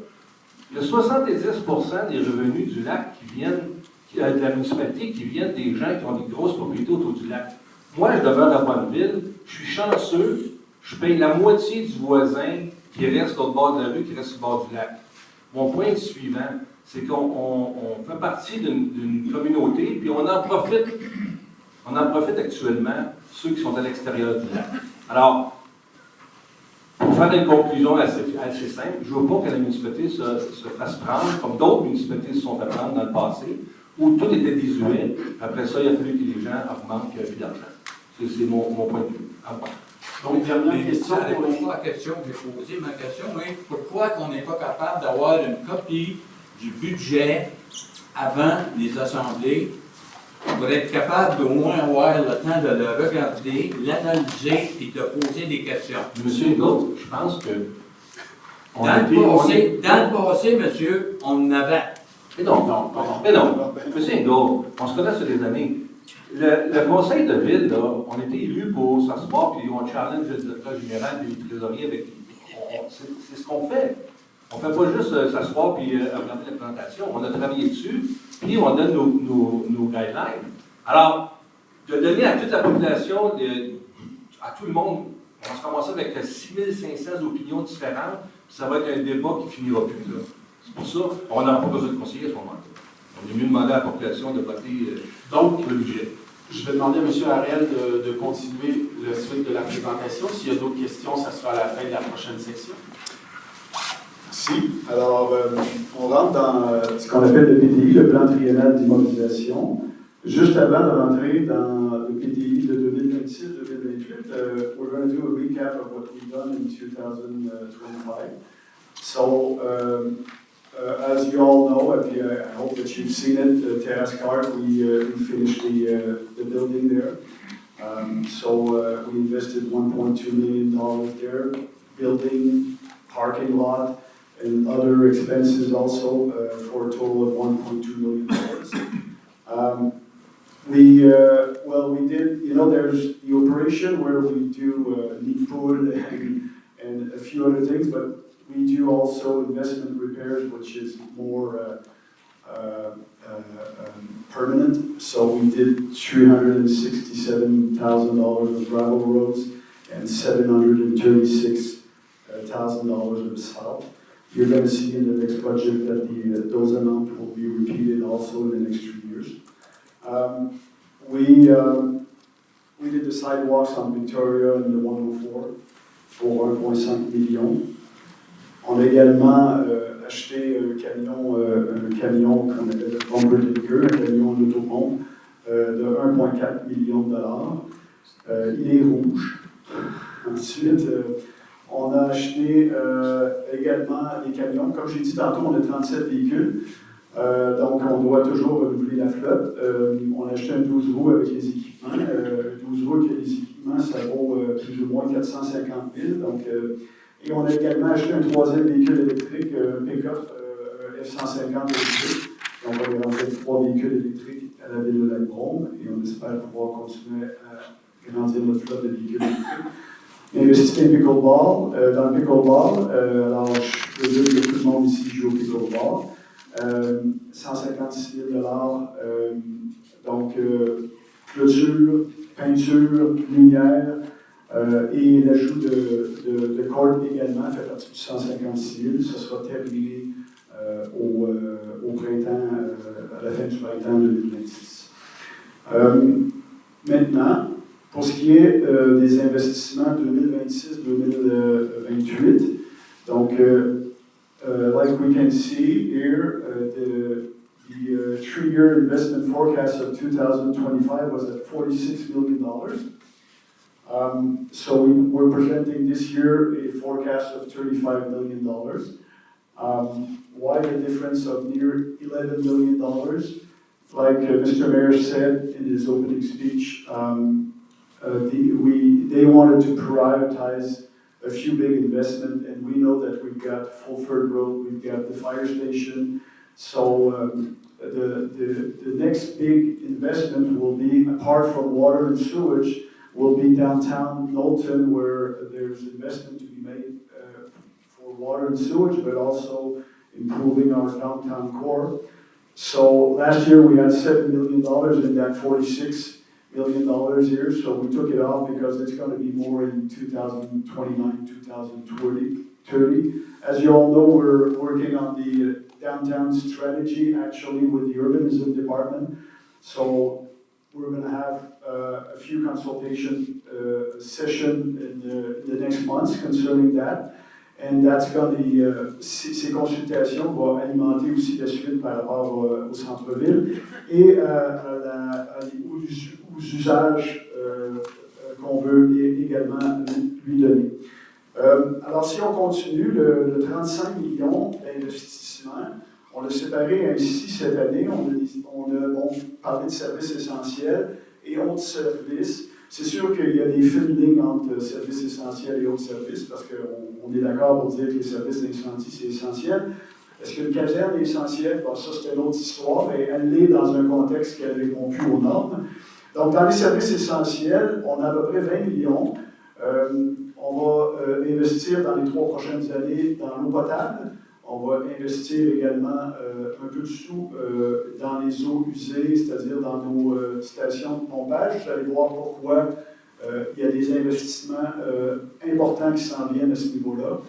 Il y a 70% des revenus du lac qui viennent de la municipalité, qui viennent des gens qui ont des grosses propriétés autour du lac. Moi, je demeure à Bonneville, je suis chanceux, je paye la moitié du voisin qui reste au bord de la rue, qui reste au bord du lac. Mon point est le suivant, c'est qu'on fait partie d'une communauté, puis on en profite actuellement, ceux qui sont à l'extérieur du lac. Alors, pour faire une conclusion assez simple, je ne veux pas que la municipalité se fasse prendre, comme d'autres municipalités se sont fait prendre dans le passé, où tout était désuet. Après ça, il a fallu que les gens augmentent plus d'argent. C'est mon point de vue. Donc, dernière question Ça pour répond les... pas à la question que j'ai posée. Ma question est pourquoi on n'est pas capable d'avoir une copie du budget avant les assemblées pour être capable d'au moins avoir le temps de le regarder, l'analyser et de poser des questions. Monsieur Hugo, je pense que... Dans le passé, monsieur, on en avait. Mais non. Monsieur Hugo, on se connaît sur des années. Le conseil de ville, là, on était élus pour s'asseoir, puis on challenge le directeur général et les trésoriers avec... C'est ce qu'on fait. On ne fait pas juste s'asseoir puis regarder la présentation. On a travaillé dessus, puis on donne nos guidelines. Alors, de donner à toute la population, à tout le monde, on va se commencer avec 6500 opinions différentes, puis ça va être un débat qui ne finira plus. C'est pour ça qu'on n'aura pas besoin de conseiller à ce moment-là. On est mieux demander à la population de voter donc le budget. Je vais demander à M. Harel de continuer la suite de la présentation. S'il y a d'autres questions, ça sera à la fin de la prochaine section. Merci. Alors, on rentre dans ce qu'on appelle le PTI, le plan triennal d'immobilisation. Juste avant de rentrer dans le PTI de 2026-2028, we're going to do a recap of what we've done in 2025. So, as you all know, I hope that you've seen it, Terrace Cart, we finished the building there. So we invested $1.2 million there, building, parking lot, and other expenses also for a total of $1.2 million. We did, there's the operation where we do need food and a few other things, but we do also investment repairs, which is more permanent. So we did $367,000 of gravel roads and $736,000 of asphalt. You're going to see in the next budget that those amounts will be repeated also in the next 3 years. we did the sidewalks on Victoria and the 104 pour 1,5 million. On a également acheté un camion qu'on appelle le Bumper Digger, un camion d'autopompe de 1,4 million de dollars. Il est rouge. Ensuite, on a acheté également des camions. Comme j'ai dit tantôt, on a 37 véhicules. Donc, on doit toujours renouveler la flotte. On a acheté un 12 roues avec les équipements. 12 roues avec les équipements, ça vaut plus ou moins 450 000. Donc, et on a également acheté un troisième véhicule électrique, un pick-up F-150 électrique. Donc, on est rendu avec 3 véhicules électriques à la ville de Lac-Brome et on espère pouvoir continuer à grandir notre flotte de véhicules électriques. Investi dans le pickleball. Alors, je peux dire que tout le monde ici joue au pickleball. 156 000 $. Donc, clôture, peinture, lumière et l'ajout de cordes également fait partie du 156 000. Ce sera terminé au printemps, à la fin du printemps 2026. Maintenant, pour ce qui est des investissements 2026-2028, donc, like we can see here, the 3-year investment forecast of 2025 was at $46 million. So we're presenting this year a forecast of $35 million. Why the difference of near $11 million? Like Mr. Mayor said in his opening speech, they wanted to prioritize a few big investments, and we know that we've got Fulford Road, we've got the fire station. So the next big investment will be, apart from water and sewage, will be downtown Knowlton, where there's investment to be made for water and sewage, but also improving our downtown core. So last year we had $7 million in that $46 million here, so we took it off because it's going to be more in 2029, 2030. As you all know, we're working on the downtown strategy actually with the urbanism department. So we're going to have a few consultation sessions in the next months concerning that. And that's going to, ces consultations vont alimenter aussi la suite par rapport au centre-ville et aux usages qu'on veut également lui donner. Alors, si on continue, le 35 millions d'investissements, on l'a séparé ainsi cette année. On a parlé de services essentiels et autres services. C'est sûr qu'il y a des fines lignes entre services essentiels et autres services, parce qu'on est d'accord pour dire que les services d'incendie, c'est essentiel. Est-ce qu'une caserne est essentielle? Bon, ça, c'est une autre histoire, mais elle l'est dans un contexte qui ne répond plus aux normes. Donc, dans les services essentiels, on a à peu près 20 millions. On va investir dans les 3 prochaines années dans l'eau potable. On va investir également un peu de sous dans les eaux usées, c'est-à-dire dans nos stations de pompage. Vous allez voir pourquoi il y a des investissements importants qui s'en viennent à ce niveau-là.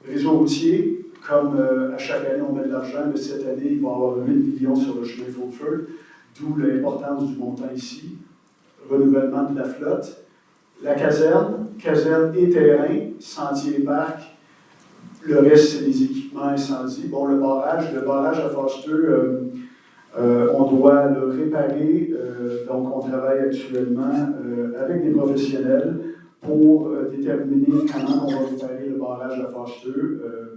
Réseau routier, comme à chaque année on met de l'argent, mais cette année il va y avoir 8 millions sur le chemin Fulford, d'où l'importance du montant ici. Renouvellement de la flotte. La caserne et terrain, sentier et parc. Le reste, c'est des équipements incendies. Bon, le barrage à Foster, on doit le réparer. Donc, on travaille actuellement avec des professionnels pour déterminer comment on va réparer le barrage à Foster.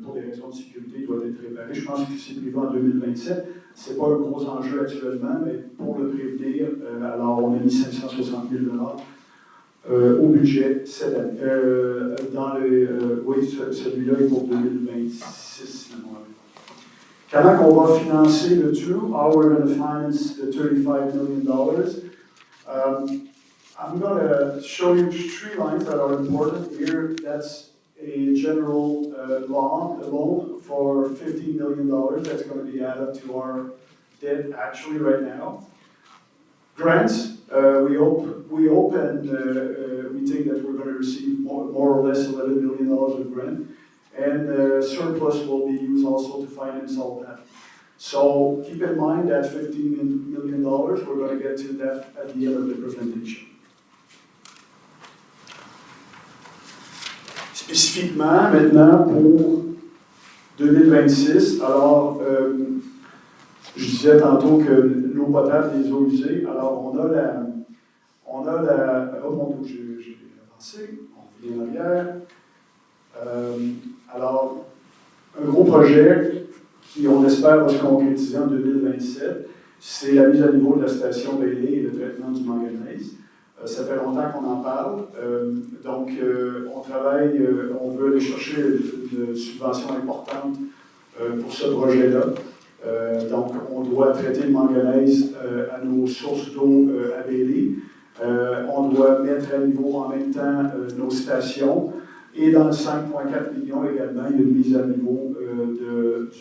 Pour des raisons de sécurité, il doit être réparé. Je pense que c'est prévu en 2027. Ce n'est pas un gros enjeu actuellement, mais pour le prévenir, alors on a mis 560 000 $ au budget cette année. Oui, celui-là est pour 2026. Comment on va financer le tout? How we're going to finance the $35 million? I'm going to show you 3 lines that are important here. That's a general loan for $15 million. That's going to be added to our debt actually right now. Grants. We hope and we think that we're going to receive more or less $11 million of grant, and surplus will be used also to finance all that. So keep in mind that $15 million, we're going to get to that at the end of the presentation. Spécifiquement, maintenant, pour 2026, alors, je disais tantôt que l'eau potable, les eaux usées, alors oh mon Dieu, j'ai avancé, on revient en arrière. Alors, un gros projet qui, on espère, va se concrétiser en 2027, c'est la mise à niveau de la station Bailey et le traitement du manganèse. Ça fait longtemps qu'on en parle, donc on travaille, on veut aller chercher une subvention importante pour ce projet-là. Donc, on doit traiter le manganèse à nos sources d'eau à Bailey. On doit mettre à niveau en même temps nos stations. Et dans le 5,4 millions également, il y a une mise à niveau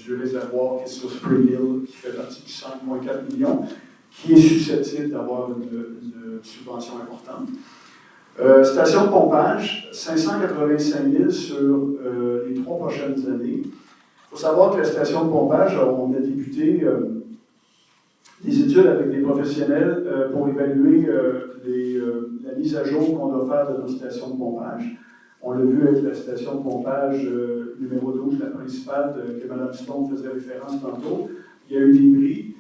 du réservoir qui est sur Spring Hill, qui fait partie du 5,4 millions, qui est susceptible d'avoir une subvention importante. Station de pompage, 585 000 sur les 3 prochaines années. Il faut savoir que la station de pompage, on a débuté des études avec des professionnels pour évaluer la mise à jour qu'on doit faire de nos stations de pompage. On l'a vu avec la station de pompage numéro 12, la principale, que Mme Stone faisait référence tantôt. Il y a eu des bris.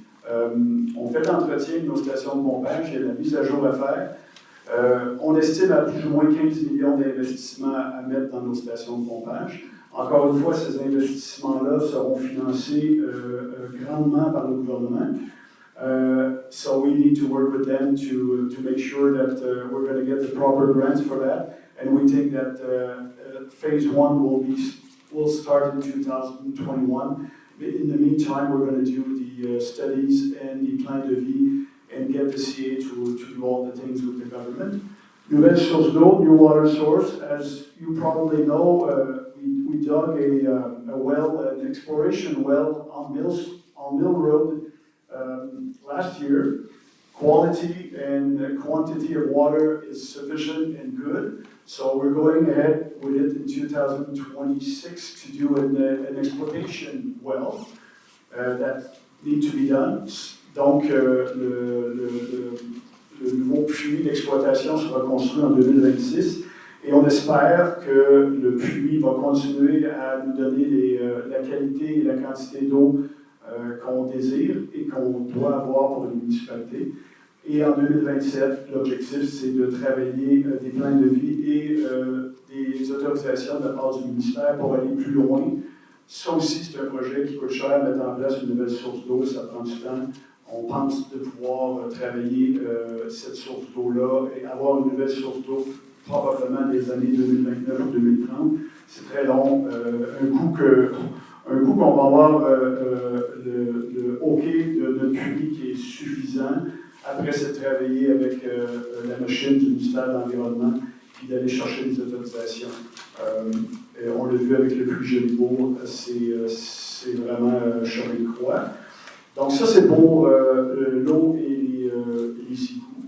On fait l'entretien de nos stations de pompage, il y a la mise à jour à faire. On estime à plus ou moins 15 millions d'investissements à mettre dans nos stations de pompage. Encore une fois, ces investissements-là seront financés grandement par le gouvernement. So we need to work with them to make sure that we're going to get the proper grants for that. And we think that phase 1 will start in 2021. In the meantime, we're going to do the studies and the plan de vie and get the CA to do all the things with the government. Nouvelle source d'eau, new water source. As you probably know, we dug a well, an exploration well on Mill Road last year. Quality and quantity of water is sufficient and good. So we're going ahead with it in 2026 to do an exploitation well that need to be done. Donc, le nouveau puits d'exploitation sera construit en 2026 et on espère que le puits va continuer à nous donner la qualité et la quantité d'eau qu'on désire et qu'on doit avoir pour une municipalité. Et en 2027, l'objectif, c'est de travailler des plans de vie et des autorisations de la part du ministère pour aller plus loin. Ça aussi, c'est un projet qui coûte cher, mettre en place une nouvelle source d'eau, ça prend du temps. On pense de pouvoir travailler cette source d'eau-là et avoir une nouvelle source d'eau probablement des années 2029 ou 2030. C'est très long. Un coup qu'on va avoir le OK de notre puits qui est suffisant. Après, c'est de travailler avec la machine du ministère de l'Environnement puis d'aller chercher des autorisations. On l'a vu avec le puits Gélibourg, c'est vraiment chemin de croix. Donc ça, c'est pour l'eau et les égouts.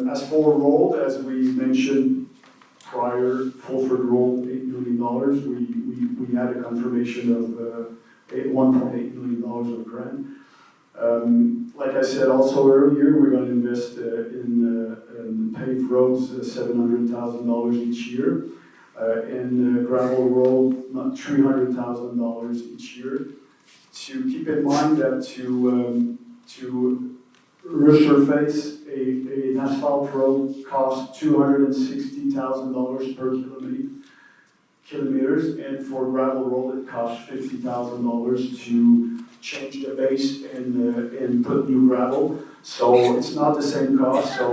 As for road, as we mentioned prior, Fulford Road, $8 million. We had a confirmation of $1.8 million of grant. Like I said also earlier, we're going to invest in paved roads, $700,000 each year, and gravel road, $300,000 each year. To keep in mind that to resurface an asphalt road costs $260,000 per kilometers, and for gravel road it costs $50,000 to change the base and put new gravel. So it's not the same cost. So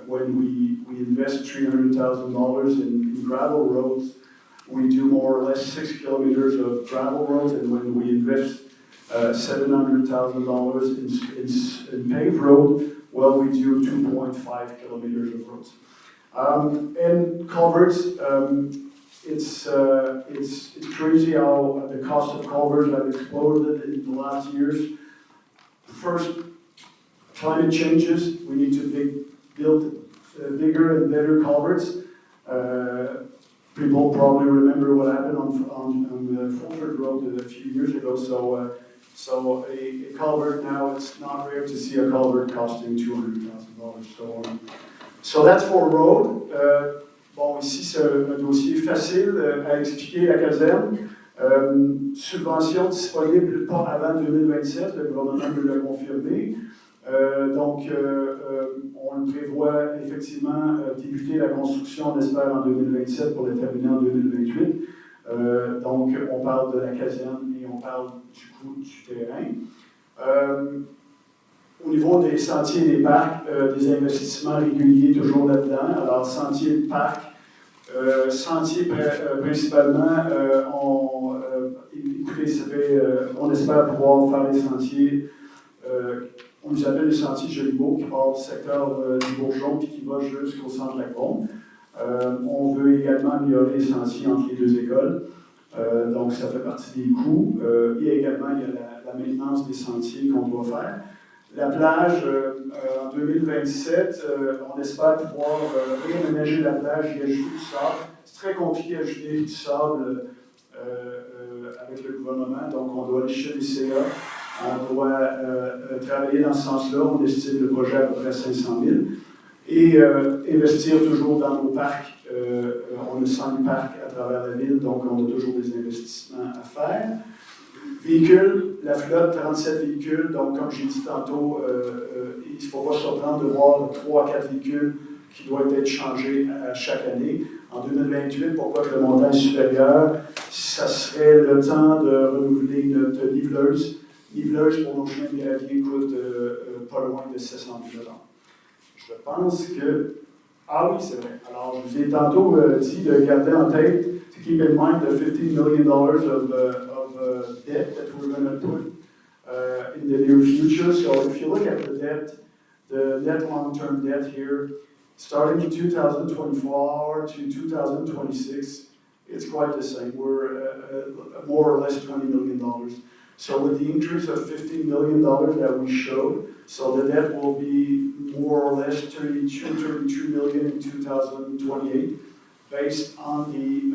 when we invest $300,000 in gravel roads, we do more or less 6 kilometers of gravel roads, and when we invest $700,000 in paved road, well, we do 2.5 kilometers of roads. And culverts, it's crazy how the cost of culverts have exploded in the last years. First, climate changes. We need to build bigger and better culverts. People probably remember what happened on the Fulford Road a few years ago. So a culvert now, it's not rare to see a culvert costing $200,000. So that's for road. Bon, ici, c'est un dossier facile à expliquer. La caserne, subvention disponible pas avant 2027, le gouvernement me l'a confirmé. Donc, on le prévoit effectivement débuter la construction, on espère, en 2027 pour le terminer en 2028. Donc, on parle de la caserne et on parle du coût du terrain. Au niveau des sentiers et des parcs, des investissements réguliers toujours là-dedans. Alors, sentiers et parcs, sentiers principalement, écoutez, on espère pouvoir faire des sentiers, on les appelle les sentiers Jolibeau, qui partent du secteur du Bourgeon puis qui va jusqu'au centre de la Côte. On veut également améliorer les sentiers entre les deux écoles. Donc, ça fait partie des coûts. Et également, il y a la maintenance des sentiers qu'on doit faire. La plage, en 2027, on espère pouvoir réaménager la plage et ajouter du sable. C'est très compliqué d'ajouter du sable avec le gouvernement, donc on doit aller chez les CA, on doit travailler dans ce sens-là, on estime le projet à peu près 500 000. Et investir toujours dans nos parcs. On a 100 parcs à travers la ville, donc on a toujours des investissements à faire. Véhicules, la flotte, 37 véhicules, donc comme j'ai dit tantôt, il ne faut pas se surprendre de voir 3 à 4 véhicules qui doivent être changés à chaque année. En 2028, pourquoi que le montant est supérieur? Ça serait le temps de renouveler notre liveleuse. Liveleuse pour nos chemins de gravier coûte pas loin de 700 000 $. Je pense que... Ah oui, c'est vrai. Alors, je vous ai tantôt dit de garder en tête, to keep in mind the $15 million of debt that we're going to put in the near future. So if you look at the debt, the net long-term debt here, starting in 2024 to 2026, it's quite the same. We're more or less $20 million. So with the increase of $15 million that we showed, so the debt will be more or less 32 million in 2028, based on the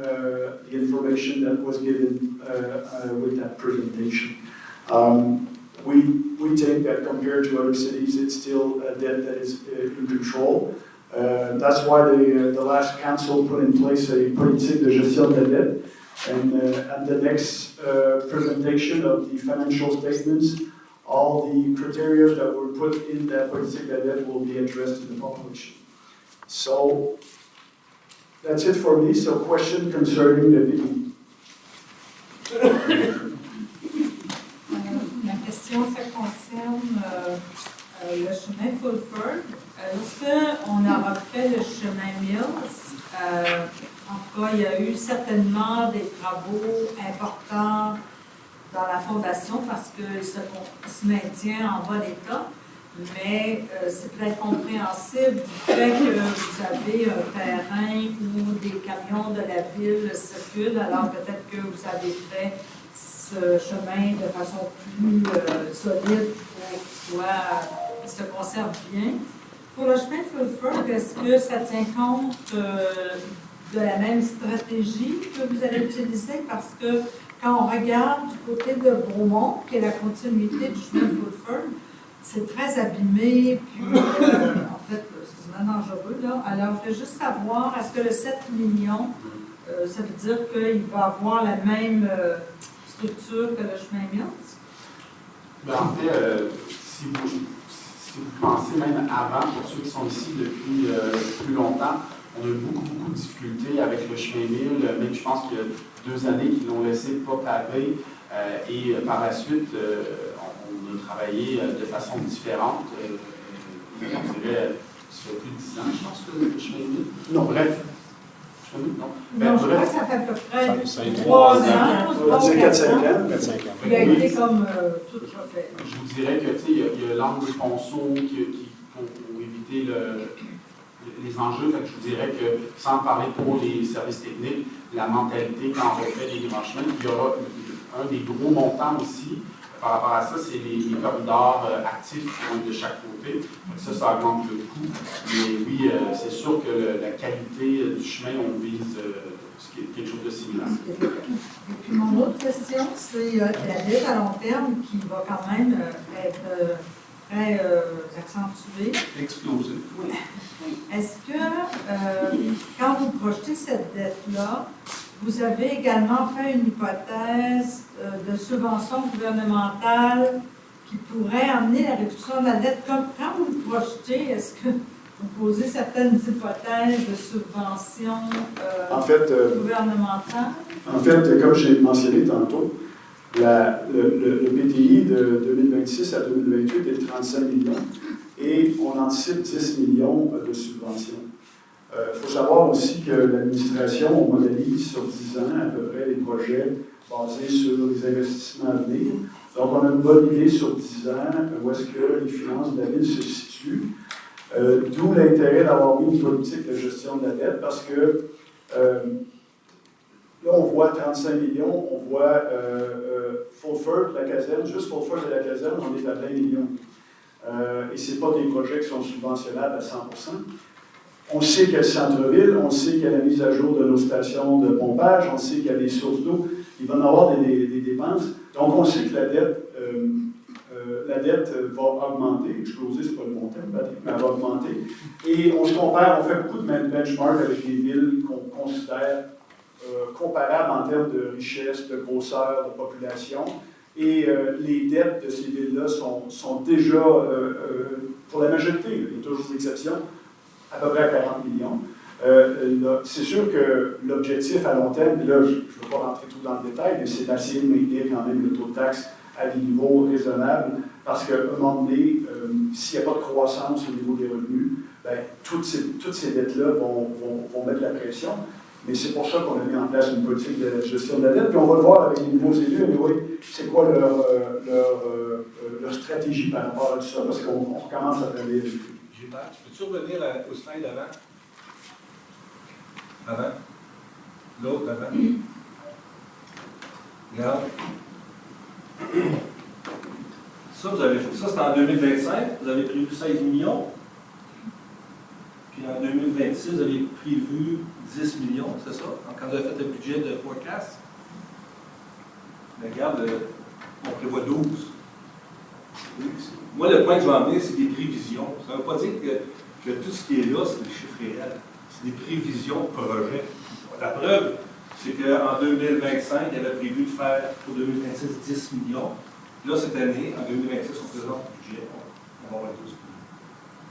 information that was given with that presentation. We think that compared to other cities, it's still a debt that is in control. That's why the last council put in place a politique de gestion de la dette. And at the next presentation of the financial statements, all the criteria that were put in that politique de la dette will be addressed to the population. So that's it for me. So question concerning the BPI. Ma question, ça concerne le chemin Fulford. Lorsqu'on a refait le chemin Mills, en tout cas, il y a eu certainement des travaux importants dans la fondation parce que ça se maintient en bon état, mais c'est peut-être compréhensible du fait que vous avez un terrain où des camions de la ville circulent, alors peut-être que vous avez fait ce chemin de façon plus solide pour qu'il se conserve bien. Pour le chemin Fulford, est-ce que ça tient compte de la même stratégie que vous allez utiliser? Parce que quand on regarde du côté de Bromont, qui est la continuité du chemin Fulford, c'est très abîmé, puis en fait, c'est vraiment dangereux, là. Alors, je veux juste savoir, est-ce que le 7 millions, ça veut dire qu'il va avoir la même structure que le chemin Mills? Ben, en fait, si vous pensez même avant, pour ceux qui sont ici depuis plus longtemps, on a eu beaucoup de difficultés avec le chemin Mill. Même je pense qu'il y a 2 années qu'ils l'ont laissé pas pavé. Et par la suite, on a travaillé de façon différente. Je dirais, ça fait plus de 10 ans, je pense, que le chemin Mill. Non, bref. Non, je crois que ça fait à peu près 3 ans. On va dire 4-5 ans. Il a été comme tout refait. Je vous dirais que, tu sais, il y a l'angle de ponceau pour éviter les enjeux. Fait que je vous dirais que, sans parler pour les services techniques, la mentalité quand on refait des grands chemins, il y aura un des gros montants aussi. Par rapport à ça, c'est les corridors actifs qui vont être de chaque côté. Ça augmente le coût. Mais oui, c'est sûr que la qualité du chemin, on vise quelque chose de similaire. Et puis mon autre question, c'est la dette à long terme qui va quand même être très accentué. Explosé. Oui. Est-ce que, quand vous projetez cette dette-là, vous avez également fait une hypothèse de subvention gouvernementale qui pourrait amener la réduction de la dette? Comme, quand vous le projetez, est-ce que vous posez certaines hypothèses de subvention En fait, gouvernementale? comme j'ai mentionné tantôt, le PTI de 2026 à 2028 est de 35 millions et on anticipe 10 millions de subventions. Il faut savoir aussi que l'administration modélise sur 10 ans à peu près les projets basés sur les investissements à venir. Donc, on a une bonne idée sur 10 ans où est-ce que les finances de la ville se situent. D'où l'intérêt d'avoir mis une politique de gestion de la dette parce que là, on voit 35 millions, on voit Fulford, la caserne, juste Fulford et la caserne, on est à 20 millions. Et ce n'est pas des projets qui sont subventionnables à 100%. On sait qu'il y a le centre-ville, on sait qu'il y a la mise à jour de nos stations de pompage, on sait qu'il y a des sources d'eau, il va y en avoir des dépenses. Donc, on sait que la dette va augmenter, exploser, ce n'est pas le bon terme, mais elle va augmenter. Et on se compare, on fait beaucoup de benchmarks avec des villes qu'on considère comparables en termes de richesse, de grosseur, de population. Et les dettes de ces villes-là sont déjà, pour la majorité, il y a toujours des exceptions, à peu près à 40 millions. C'est sûr que l'objectif à long terme, et là, je ne veux pas rentrer tout dans le détail, mais c'est d'essayer de maintenir quand même le taux de taxe à des niveaux raisonnables, parce qu'à un moment donné, s'il n'y a pas de croissance au niveau des revenus, bien, toutes ces dettes-là vont mettre la pression. Mais c'est pour ça qu'on a mis en place une politique de gestion de la dette. Puis on va le voir avec les nouveaux élus, mais oui, c'est quoi leur stratégie par rapport à tout ça, parce qu'on recommence à travailler dessus. Gilbert, peux-tu revenir au slide avant? Avant? L'autre avant? Regarde. Ça, c'est en 2025, vous avez prévu 16 millions. Puis en 2026, vous avez prévu 10 millions, c'est ça? Quand vous avez fait le budget de forecast. Mais regarde, on prévoit 12. Moi, le point que je vais emmener, c'est des prévisions. Ça ne veut pas dire que tout ce qui est là, c'est des chiffres réels. C'est des prévisions de projet. La preuve, c'est qu'en 2025, il avait prévu de faire pour 2026 10 millions. Là, cette année, en 2026, on présente le budget. On va avoir 12 millions.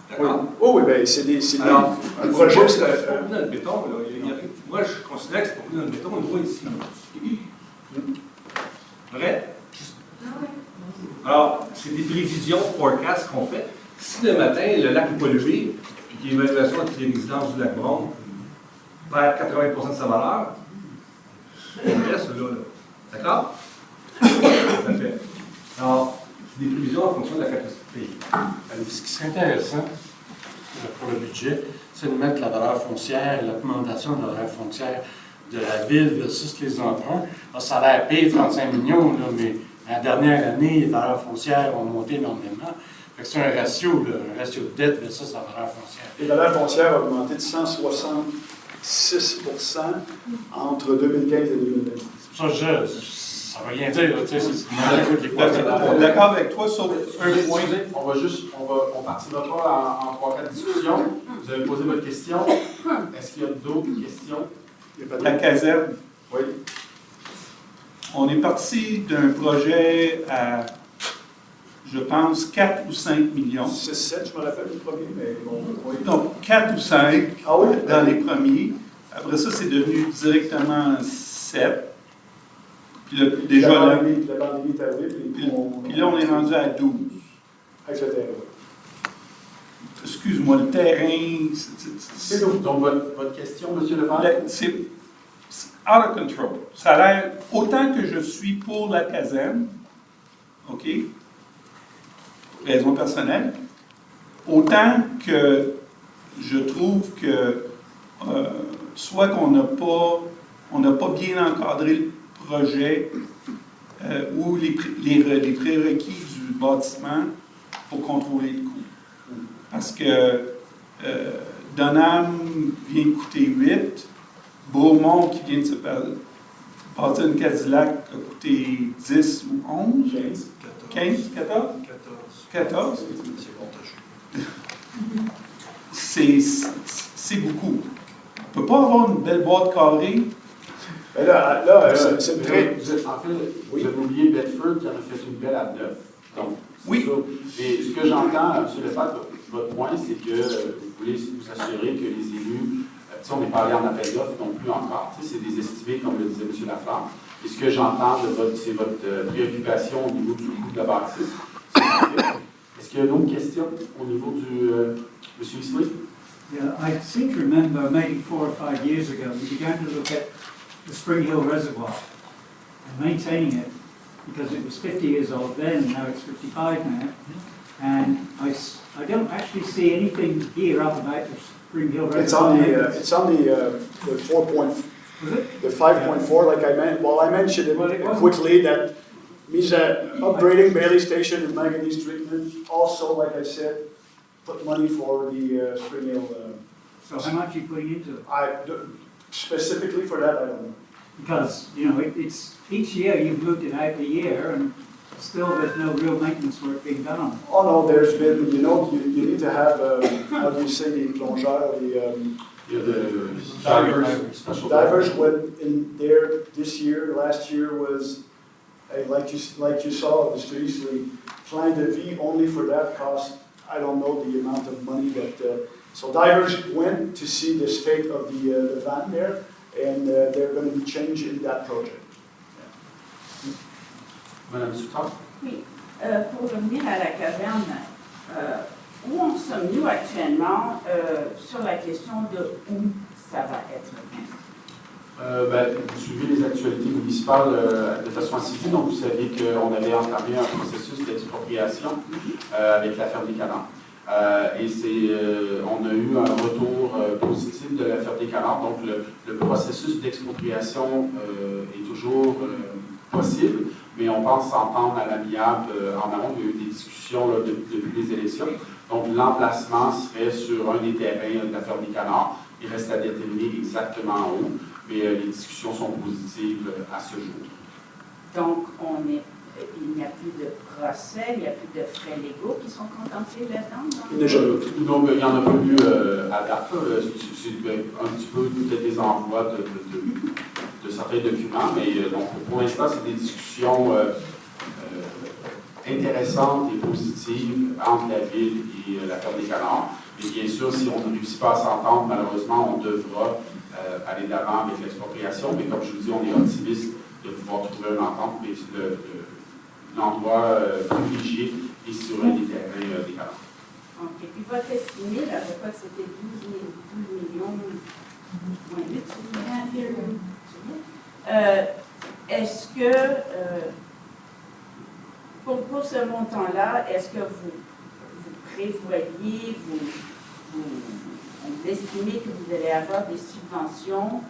D'accord? Oui, bien, c'est Alors, un projet. C'est pas mis dans le béton. Là. Moi, je considère que c'est pas mis dans le béton. On le voit ici. Vrai? Alors, c'est des prévisions, forecasts qu'on fait. Si le matin, le lac est pollué, puis qu'il y a une évaluation entre les résidences du lac Brome, perd 80% de sa valeur, on reste là. D'accord? Ça fait. Alors, c'est des prévisions en fonction de la capacité de pays. Ce qui serait intéressant pour le budget, c'est de mettre la valeur foncière, l'augmentation de la valeur foncière de la ville versus les emprunts. Alors, ça a l'air payé 35 millions, là, mais la dernière année, les valeurs foncières ont monté énormément. C'est un ratio de dette versus la valeur foncière. Les valeurs foncières ont augmenté de 166% entre 2015 et 2020. Ça ne veut rien dire, tu sais, c'est D'accord avec toi, sauf un point. On partira pas en 3-4 discussions. Vous avez posé votre question. Est-ce qu'il y a d'autres questions? La caserne. Oui. On est parti d'un projet à, je pense, 4 ou 5 millions. 6-7, je me rappelle du premier, mais bon, oui. Donc, 4 ou 5 Ah oui? dans les premiers. Après ça, c'est devenu directement 7. Puis là, déjà, la là, pandémie est arrivée, puis là, on est rendu à 12. Avec le terrain. Excuse-moi, le terrain, C'est donc votre question, M. Lefebvre? c'est out of control. Ça a l'air, autant que je suis pour la caserne, OK, raison personnelle, autant que je trouve que soit qu'on n'a pas bien encadré le projet ou les prérequis du bâtiment pour contrôler le coût. Parce que Dunham vient de coûter 8, Beaumont, qui vient de se bâtir une Cadillac, a coûté 10 ou 11, 15, 14? 14? C'est beaucoup. On ne peut pas avoir une belle boîte carrée. Mais là, c'est très... En fait, vous avez oublié Bedford qui en a fait une belle à neuf. Donc, Oui. ça. Et ce que j'entends, M. Lepage, votre point, c'est que vous voulez vous assurer que les élus, on n'est pas allé en appel d'offres non plus encore, c'est des estimés, comme le disait M. Laflamme. Et ce que j'entends, c'est votre préoccupation au niveau du coût de la bâtisse. Est-ce qu'il y a une autre question au niveau du... M. Isley? Yeah, I seem to remember maybe 4 or 5 years ago, we began to look at the Spring Hill Reservoir and maintaining it because it was 50 years old then, and now it's 55 now. And I don't actually see anything here up about the Spring Hill Reservoir. It's on the 4 point, Was it? the 5.4, like I mentioned it Well, it wasn't- quickly, that means that upgrading Bailey Station and manganese treatment, also, like I said, put money for the Spring Hill. So how much are you putting into it? Specifically for that, I don't know. Because, you know, it's, each year you've moved it out a year and still there's no real maintenance work being done on it. Oh no, there's been, you need to have, how do you say, the plongeurs, Il y a de divers. Divers went in there this year, last year was, like you saw, Mr. Easley, plan de vie only for that cost, I don't know the amount of money that, so divers went to see the state of the van there, and they're going to be changing that project. Madame Soutar? Oui, pour revenir à la caverne, où en sommes-nous actuellement sur la question de où ça va être? Vous suivez les actualités municipales de façon assidue, donc vous savez qu'on avait entamé un processus d'expropriation avec la ferme des Canards. On a eu un retour positif de la ferme des Canards, donc le processus d'expropriation est toujours possible, mais on pense s'entendre à l'amiable en amont. Il y a eu des discussions là, depuis les élections. Donc l'emplacement serait sur un des terrains de la ferme des Canards. Il reste à déterminer exactement où, mais les discussions sont positives à ce jour. Donc, il n'y a plus de procès, il n'y a plus de frais légaux qui sont contemplés là-dedans? Déjà. Non, mais il n'y en a pas eu à date. C'est un petit peu peut-être des envois de certains documents, mais donc, pour l'instant, c'est des discussions intéressantes et positives entre la ville et la ferme des Canards. Et bien sûr, si on ne réussit pas à s'entendre, malheureusement, on devra aller d'avant avec l'expropriation. Mais comme je vous dis, on est optimiste de pouvoir trouver une entente, mais l'endroit privilégié est sur un des terrains des Canards. OK. Puis votre estimé, là, je crois que c'était 12 millions, moins 8 millions. Est-ce que, pour ce montant-là, est-ce que vous prévoyez, vous estimez que vous allez avoir des subventions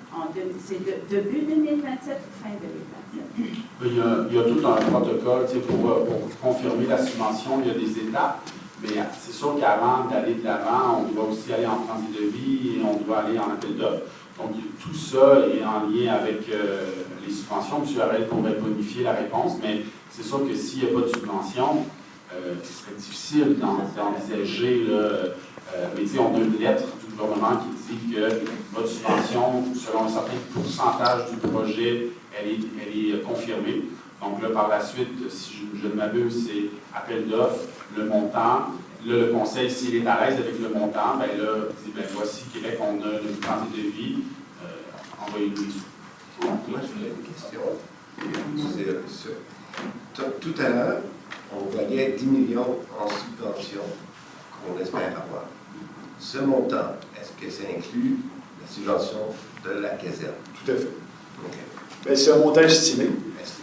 c'est début 2027 ou fin 2027? Il y a tout un protocole pour confirmer la subvention. Il y a des étapes, mais c'est sûr qu'avant d'aller de l'avant, on doit aussi aller en transit de vie et on doit aller en appel d'offres. Donc, tout ça est en lien avec les subventions. M. Harel pourrait bonifier la réponse, mais c'est sûr que s'il n'y a pas de subvention, ce serait difficile d'envisager. Mais on a une lettre du gouvernement qui dit que votre subvention, selon un certain pourcentage du projet, elle est confirmée. Donc là, par la suite, si je ne m'abuse, c'est appel d'offres, le montant. Là, le conseil, s'il est à l'aise avec le montant, bien là, il dit, voici Québec, on a une transit de vie, envoyez-nous les sous. Moi, j'ai une question. Tout à l'heure, on voyait 10 millions en subvention qu'on espère avoir. Ce montant, est-ce que ça inclut la subvention de la caserne? Tout à fait. OK. Ben, c'est un montant estimé.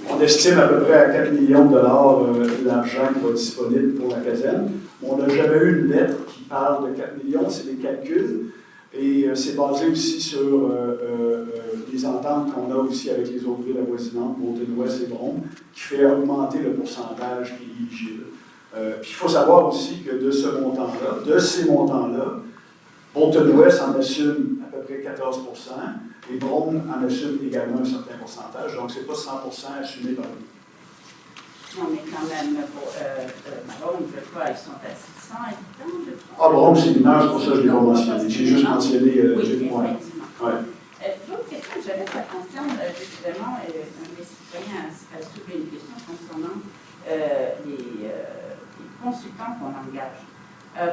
On estime à peu près à 4 millions de dollars l'argent qui va être disponible pour la caserne. On n'a jamais eu une lettre qui parle de 4 millions, c'est des calculs. Et c'est basé aussi sur les ententes qu'on a aussi avec les autres villes avoisinantes, Beauté-Ouest et Brome, qui fait augmenter le pourcentage qui est éligible. Puis il faut savoir aussi que de ce montant-là, de ces montants-là, Beauté-Ouest en assume à peu près 14 et Brome en assume également un certain pourcentage. Donc, ce n'est pas 100 assumé par nous. Non, mais quand même, Malone, je crois, ils sont à 600 habitants, je crois. Ah bon, c'est mineur, c'est pour ça que je l'ai pas mentionné. J'ai juste mentionné Oui, Jim Moore. effectivement. Ouais. L'autre question que j'avais, ça concerne justement, un des citoyens a soulevé une question concernant les consultants qu'on engage.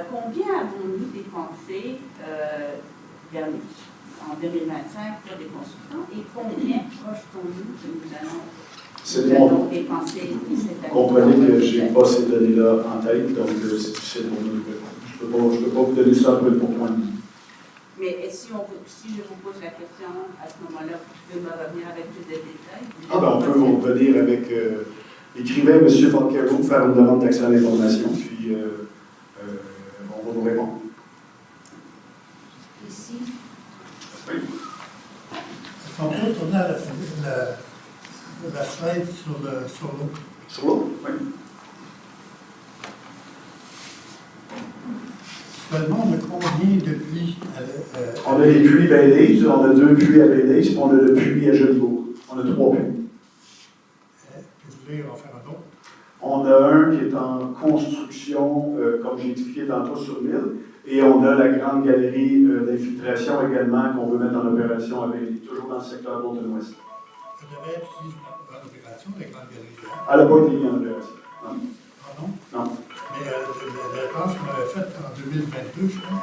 Combien avons-nous dépensé en 2025 pour des consultants et combien projetons-nous que nous allons dépenser cette année? Comprenez que je n'ai pas ces données-là en tête, donc c'est difficile pour nous. Je ne peux pas vous donner ça après pour moi. Mais si je vous pose la question à ce moment-là, vous pouvez me revenir avec plus de détails? Ah ben, on peut vous revenir avec... écrivez M. Foncarou, faire une demande d'accès à l'information, puis on va vous répondre. Ici, Oui. On peut retourner à la slide sur l'eau. Sur l'eau? Oui. Actuellement, on a combien de puits On a des puits Bailey's, on a 2 puits à Bailey's, puis on a le puits à Jolibourg. On a 3 puits. Vous voulez en faire un autre? On a un qui est en construction, comme j'ai expliqué tantôt, sur l'île, et on a la grande galerie d'infiltration également qu'on veut mettre en opération à Bailey, toujours dans le secteur Bolton-Ouest. Vous avez pris en opération la grande galerie. Elle n'a pas été mise en opération. Non. Ah non? Non. Mais la dépense qu'on avait faite en 2022, je crois,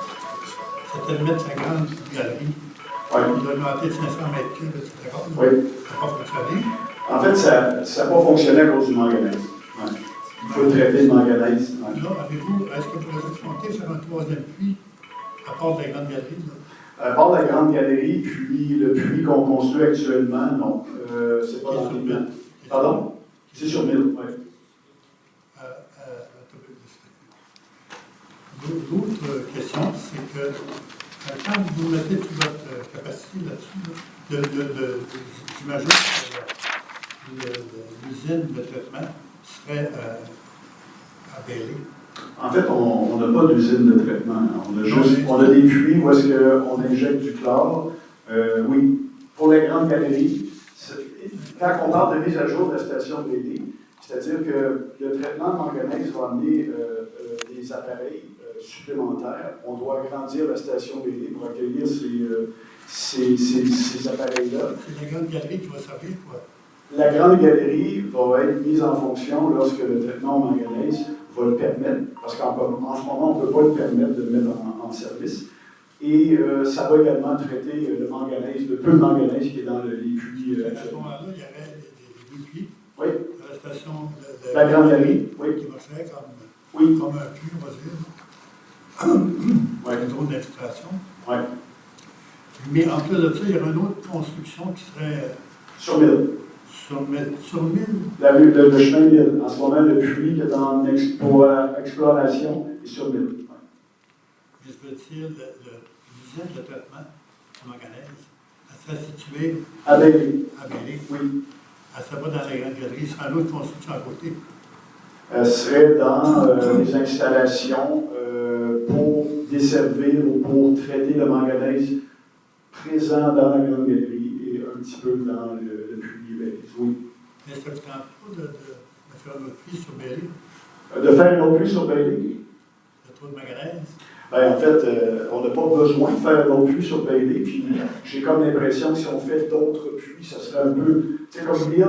c'était de mettre la grande galerie. Oui. On a augmenté de 500 mètres cubes, etc. Oui. Ça n'a pas fonctionné. En fait, ça n'a pas fonctionné à cause du manganèse. Ouais. Il faut traiter le manganèse. Ouais. Là, est-ce que vous avez compté faire un troisième puits à part de la grande galerie? Là? À part la grande galerie, puis le puits qu'on construit actuellement, non. C'est pas dans le plan. Pardon? C'est sur 1000, oui. L'autre question, c'est que quand vous mettez toute votre capacité là-dessus, j'imagine que l'usine de traitement serait à Bailey. En fait, on n'a pas d'usine de traitement. On a des puits où est-ce qu'on injecte du chlore. Oui. Pour les grandes galeries, quand on parle de mise à jour de la station de Bailey, c'est-à-dire que le traitement de manganèse va amener des appareils supplémentaires. On doit agrandir la station Bailey pour accueillir ces appareils-là. C'est la grande galerie qui va servir, quoi. La grande galerie va être mise en fonction lorsque le traitement au manganèse va le permettre, parce qu'en ce moment, on ne peut pas le permettre de le mettre en service. Et ça va également traiter le manganèse, le peu de manganèse qui est dans les puits. À ce moment-là, il y avait des 2 puits. Oui. La station de la grande galerie, oui. Qui marchait comme un puits, on va dire. Une zone d'infiltration. Oui. Mais en plus de ça, il y aurait une autre construction qui serait. Sur 1000. Sur 1000? Le chemin 1000. En ce moment, le puits qui est en exploration est sur 1000. Oui. Je veux dire, l'usine de traitement de manganèse, elle serait située à Bailey. À Bailey. Oui. Elle serait pas dans la grande galerie, c'est une autre construction à côté. Elle serait dans les installations pour desservir ou pour traiter le manganèse présent dans la grande galerie et un petit peu dans le puits Bailey. Oui. Mais ça ne vous tente pas de faire un autre puits sur Bailey? De faire un autre puits sur Bailey? Le trou de manganèse? Ben, en fait, on n'a pas besoin de faire un autre puits sur Bailey, puis j'ai comme l'impression que si on fait d'autres puits, ça serait un peu... Tu sais, comme l'île,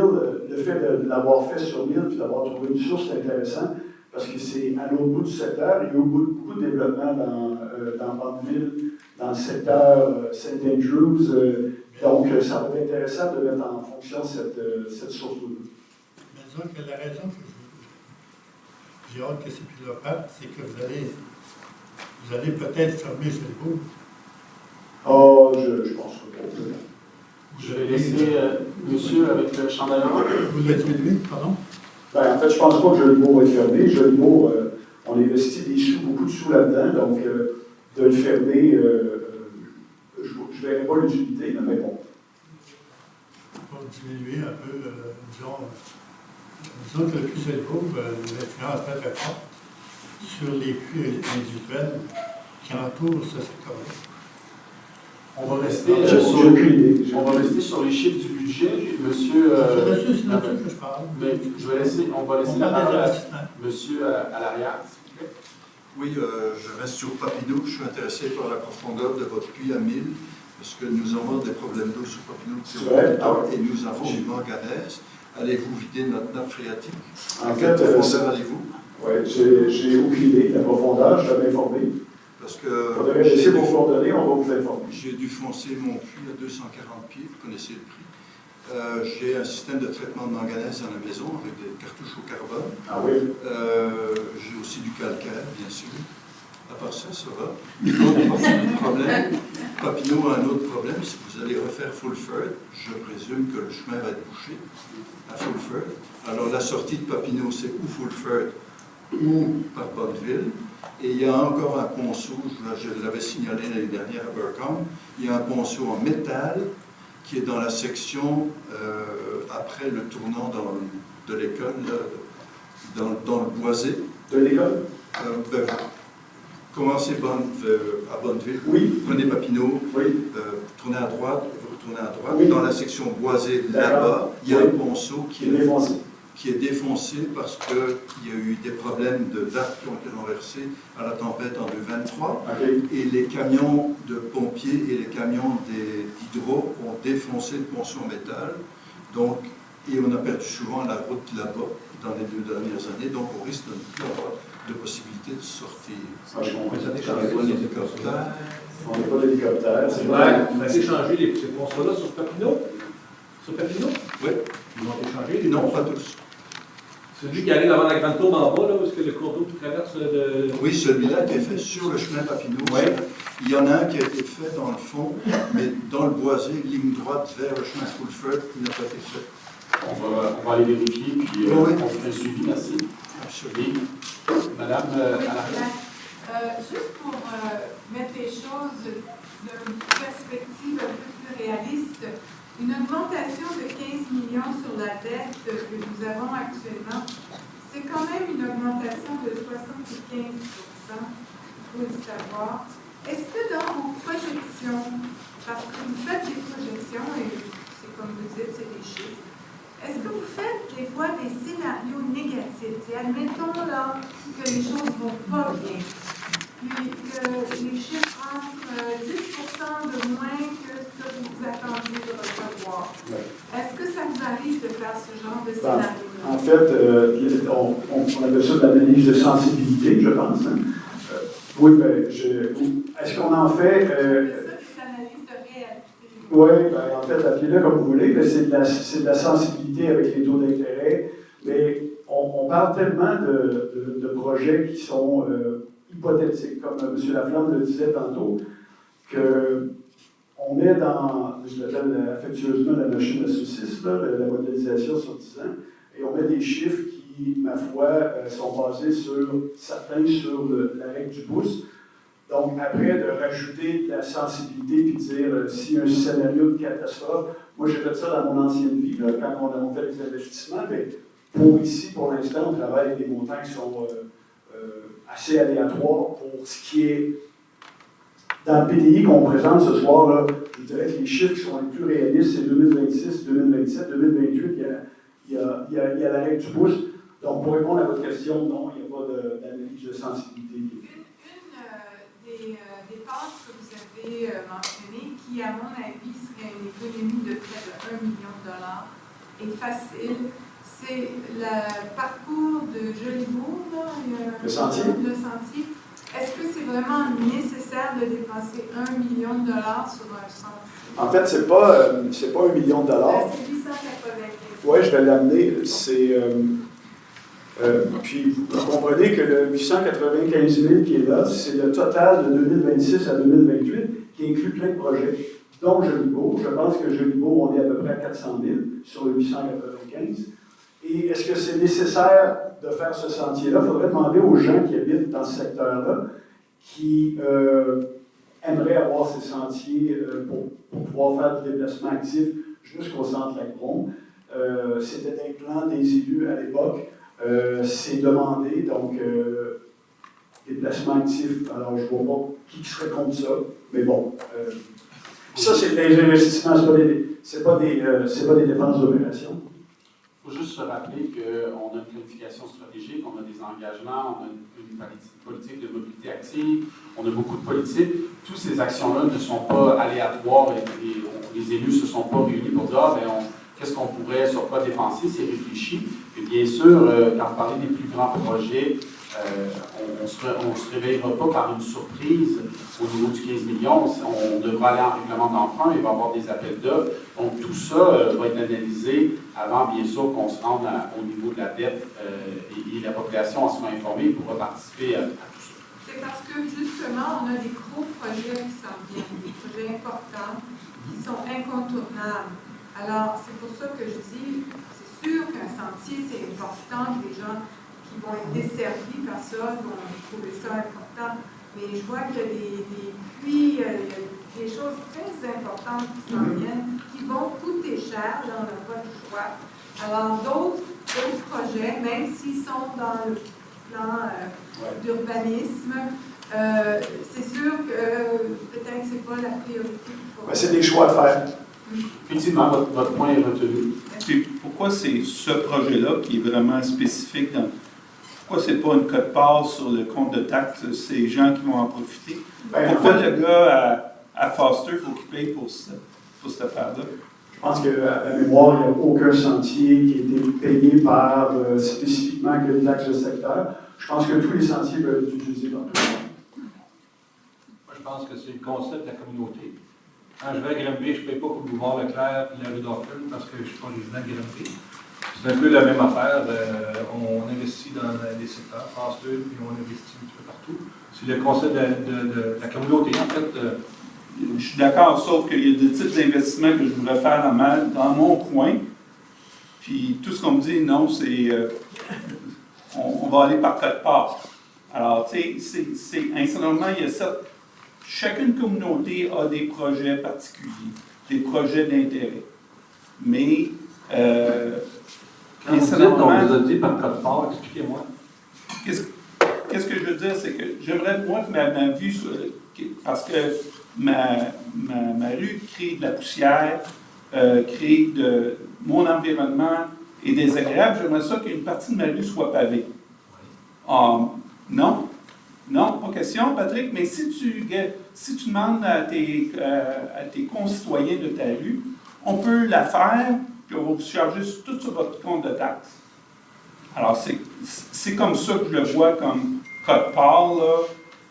le fait de l'avoir fait sur l'île, puis d'avoir trouvé une source, c'est intéressant, parce que c'est à l'autre bout du secteur, il y a eu beaucoup de développement dans Bonneville, dans le secteur St. Andrews, donc ça va être intéressant de mettre en fonction cette source d'eau. Mais disons que la raison que j'ai hâte que c'est plus local, c'est que vous allez peut-être fermer Jolibourg. Oh, je pense que pas. Je vais laisser monsieur avec le chandail orange. Vous l'avez diminué, pardon? Ben, en fait, je ne pense pas que Jolibourg va être fermé. Jolibourg, on investit des sous, beaucoup de sous là-dedans, donc de le fermer, je ne verrai pas l'utilité, mais bon. Pour diminuer un peu, disons que le puits Jolibourg, l'influence très très forte sur les puits individuels qui entourent ce secteur-là. On va rester, J'ai aucune idée. on va rester sur les chiffres du budget. Monsieur, C'est là-dessus que je parle. mais on va laisser On la parle des parole à investissements. monsieur à l'arrière, s'il vous plaît. Oui, je reste sur Papineau. Je suis intéressé par la profondeur de votre puits à 1000, parce que nous avons des problèmes d'eau sur Papineau depuis longtemps et nous avons du manganèse. Allez-vous vider notre nappe phréatique? En À fait, quelle profondeur allez-vous? Oui, j'ai aucune idée de la profondeur, je vais m'informer. Parce que Vous devez laisser vos coordonnées, on va vous informer. j'ai dû foncer mon puits à 240 pieds, vous connaissez le prix. J'ai un système de traitement de manganèse à la maison avec des cartouches au carbone. Ah oui? J'ai aussi du calcaire, bien sûr. À part ça, ça va. Autre problème. Papineau a un autre problème. Si vous allez refaire Fulford, je présume que le chemin va être bouché à Fulford. Alors la sortie de Papineau, c'est ou Fulford ou par Bonneville. Et il y a encore un ponceau, je l'avais signalé l'année dernière à Burcombe, il y a un ponceau en métal qui est dans la section après le tournant de l'école, dans le boisé. De l'école? Commencez à Bonneville, Oui. prenez Papineau, Oui. tournez à droite, vous retournez à droite. Oui. Dans la section boisée, là-bas, il y a un ponceau qui est défoncé parce qu'il y a eu des problèmes de dates qui ont été renversés à la tempête en 2023. Okay. Et les camions de pompiers et les camions d'hydro ont défoncé le ponceau en métal. Donc, et on a perdu souvent la route là-bas dans les 2 dernières années. Donc, on risque de ne plus avoir de possibilité de sortir. Ça, je comprends. On n'est d'hélicoptère. On n'est pas d'hélicoptère. C'est vrai. On a échangé ces ponceaux-là sur Papineau? Sur Papineau? Oui. Ils ont échangé? Non, pas tous. Celui qui arrive avant la grande tour en bas, là, où est-ce que le cours d'eau qui traverse de... Oui, celui-là a été fait sur le chemin Papineau. Ouais. Il y en a un qui a été fait dans le fond, mais dans le boisé, ligne droite vers le chemin Fulford, qui n'a pas été fait. On va aller vérifier, puis Oui. on fait un suivi, merci. Absolument. Madame à l'arrière. Juste pour mettre les choses d'une perspective un peu plus réaliste, une augmentation de 15 millions sur la dette que nous avons actuellement, c'est quand même une augmentation de 75%, il faut le savoir. Est-ce que dans vos projections, parce que vous faites des projections, et c'est comme vous dites, c'est des chiffres, est-ce que vous faites des fois des scénarios négatifs? Admettons là que les choses ne vont pas bien, puis que les chiffres entrent 10% de moins que ce que vous attendiez de recevoir. Est-ce que ça vous arrive de faire ce genre de scénario-là? En fait, on appelle ça de l'analyse de sensibilité, je pense. Hein. Oui, ben, est-ce qu'on en fait... ça, des analyses de réalité. Oui, ben, en fait, appelez-le comme vous voulez, c'est de la sensibilité avec les taux d'intérêt, mais on parle tellement de projets qui sont hypothétiques, comme M. Laflamme le disait tantôt, qu'on met dans, je l'appelle affectueusement la machine à saucisse, là, la modélisation sur 10 ans, et on met des chiffres qui, ma foi, sont basés sur certains sur la règle du pouce. Donc, après, de rajouter de la sensibilité puis de dire s'il y a un scénario de catastrophe, moi j'ai fait ça dans mon ancienne vie, là, quand on fait des investissements, mais pour ici, pour l'instant, on travaille avec des montants qui sont assez aléatoires pour ce qui est dans le PDI qu'on présente ce soir. Là, je dirais que les chiffres qui sont les plus réalistes, c'est 2026, 2027, 2028, il y a la règle du pouce. Donc, pour répondre à votre question, non, il n'y a pas d'analyse de sensibilité. Une des dépenses que vous avez mentionnées, qui, à mon avis, serait une économie de près de $1 million, est facile. C'est le parcours de Jolibourg, le sentier. Est-ce que c'est vraiment nécessaire de dépenser $1 million sur un sentier? En fait, c'est pas $1 million. C'est 895. Oui, je vais l'amener. Puis, vous comprenez que le 895 000 qui est là, c'est le total de 2026 à 2028 qui inclut plein de projets, dont Jolibourg. Je pense que Jolibourg, on est à peu près à 400 000 sur le 895. Et est-ce que c'est nécessaire de faire ce sentier-là? Il faudrait demander aux gens qui habitent dans ce secteur-là, qui aimeraient avoir ces sentiers pour pouvoir faire du déplacement actif jusqu'au centre Lac-Brome. C'était des plans des élus à l'époque. C'est demandé, donc déplacement actif. Alors, je ne vois pas qui serait contre ça, mais bon. Puis ça, c'est des investissements, c'est pas des dépenses d'opération. Il faut juste se rappeler qu'on a une planification stratégique, on a des engagements, on a une politique de mobilité active, on a beaucoup de politiques. Toutes ces actions-là ne sont pas aléatoires et les élus ne se sont pas réunis pour dire qu'est-ce qu'on pourrait sur quoi dépenser, c'est réfléchi. Et bien sûr, quand on parlait des plus grands projets, on ne se réveillera pas par une surprise au niveau du 15 millions. On devra aller en règlement d'emprunt, il va y avoir des appels d'offres. Donc tout ça va être analysé avant, bien sûr, qu'on se rende au niveau de la dette et la population en soit informée pour participer à tout ça. C'est parce que justement, on a des gros projets qui s'en viennent, des projets importants qui sont incontournables. Alors, c'est pour ça que je dis, c'est sûr qu'un sentier, c'est important, que les gens qui vont être desservis par ça vont trouver ça important. Mais je vois qu'il y a des puits, il y a des choses très importantes qui s'en viennent, qui vont coûter cher, là, on n'a pas le choix. Alors, d'autres projets, même s'ils sont dans le plan d'urbanisme, c'est sûr que peut-être c'est pas la priorité. C'est des choix à faire. Effectivement, votre point est retenu. Et pourquoi c'est ce projet-là qui est vraiment spécifique dans... Pourquoi c'est pas une cote-part sur le compte de taxes, ces gens qui vont en profiter? Pourquoi le gars à Foster, il faut qu'il paye pour cette affaire-là? Je pense qu'à la mémoire, il n'y a aucun sentier qui a été payé par spécifiquement que les taxes de secteur. Je pense que tous les sentiers peuvent être utilisés par tout le monde. Moi, je pense que c'est le concept de la communauté. Quand je vais à Grimby, je ne paye pas pour le boulevard Leclerc et la rue d'Orphine parce que je ne suis pas résident de Grimby. C'est un peu la même affaire. On investit dans des secteurs, Foster, puis on investit un peu partout. C'est le concept de la communauté, en fait. Je suis d'accord, sauf qu'il y a des types d'investissements que je voudrais faire dans mon coin. Puis tout ce qu'on me dit, non, c'est on va aller par cote-part. Alors, tu sais, c'est incidemment, il y a ça. Chacune communauté a des projets particuliers, des projets d'intérêt. Mais, quand vous dites, on vous a dit par cote-part, expliquez-moi. Qu'est-ce que je veux dire, c'est que j'aimerais, moi, que ma vue, parce que ma rue crée de la poussière, crée de mon environnement est désagréable, j'aimerais ça qu'une partie de ma rue soit pavée. Non, pas question, Patrick, mais si tu demandes à tes concitoyens de ta rue, on peut la faire, puis on va vous charger tout sur votre compte de taxes. Alors, c'est comme ça que je le vois comme cote-part,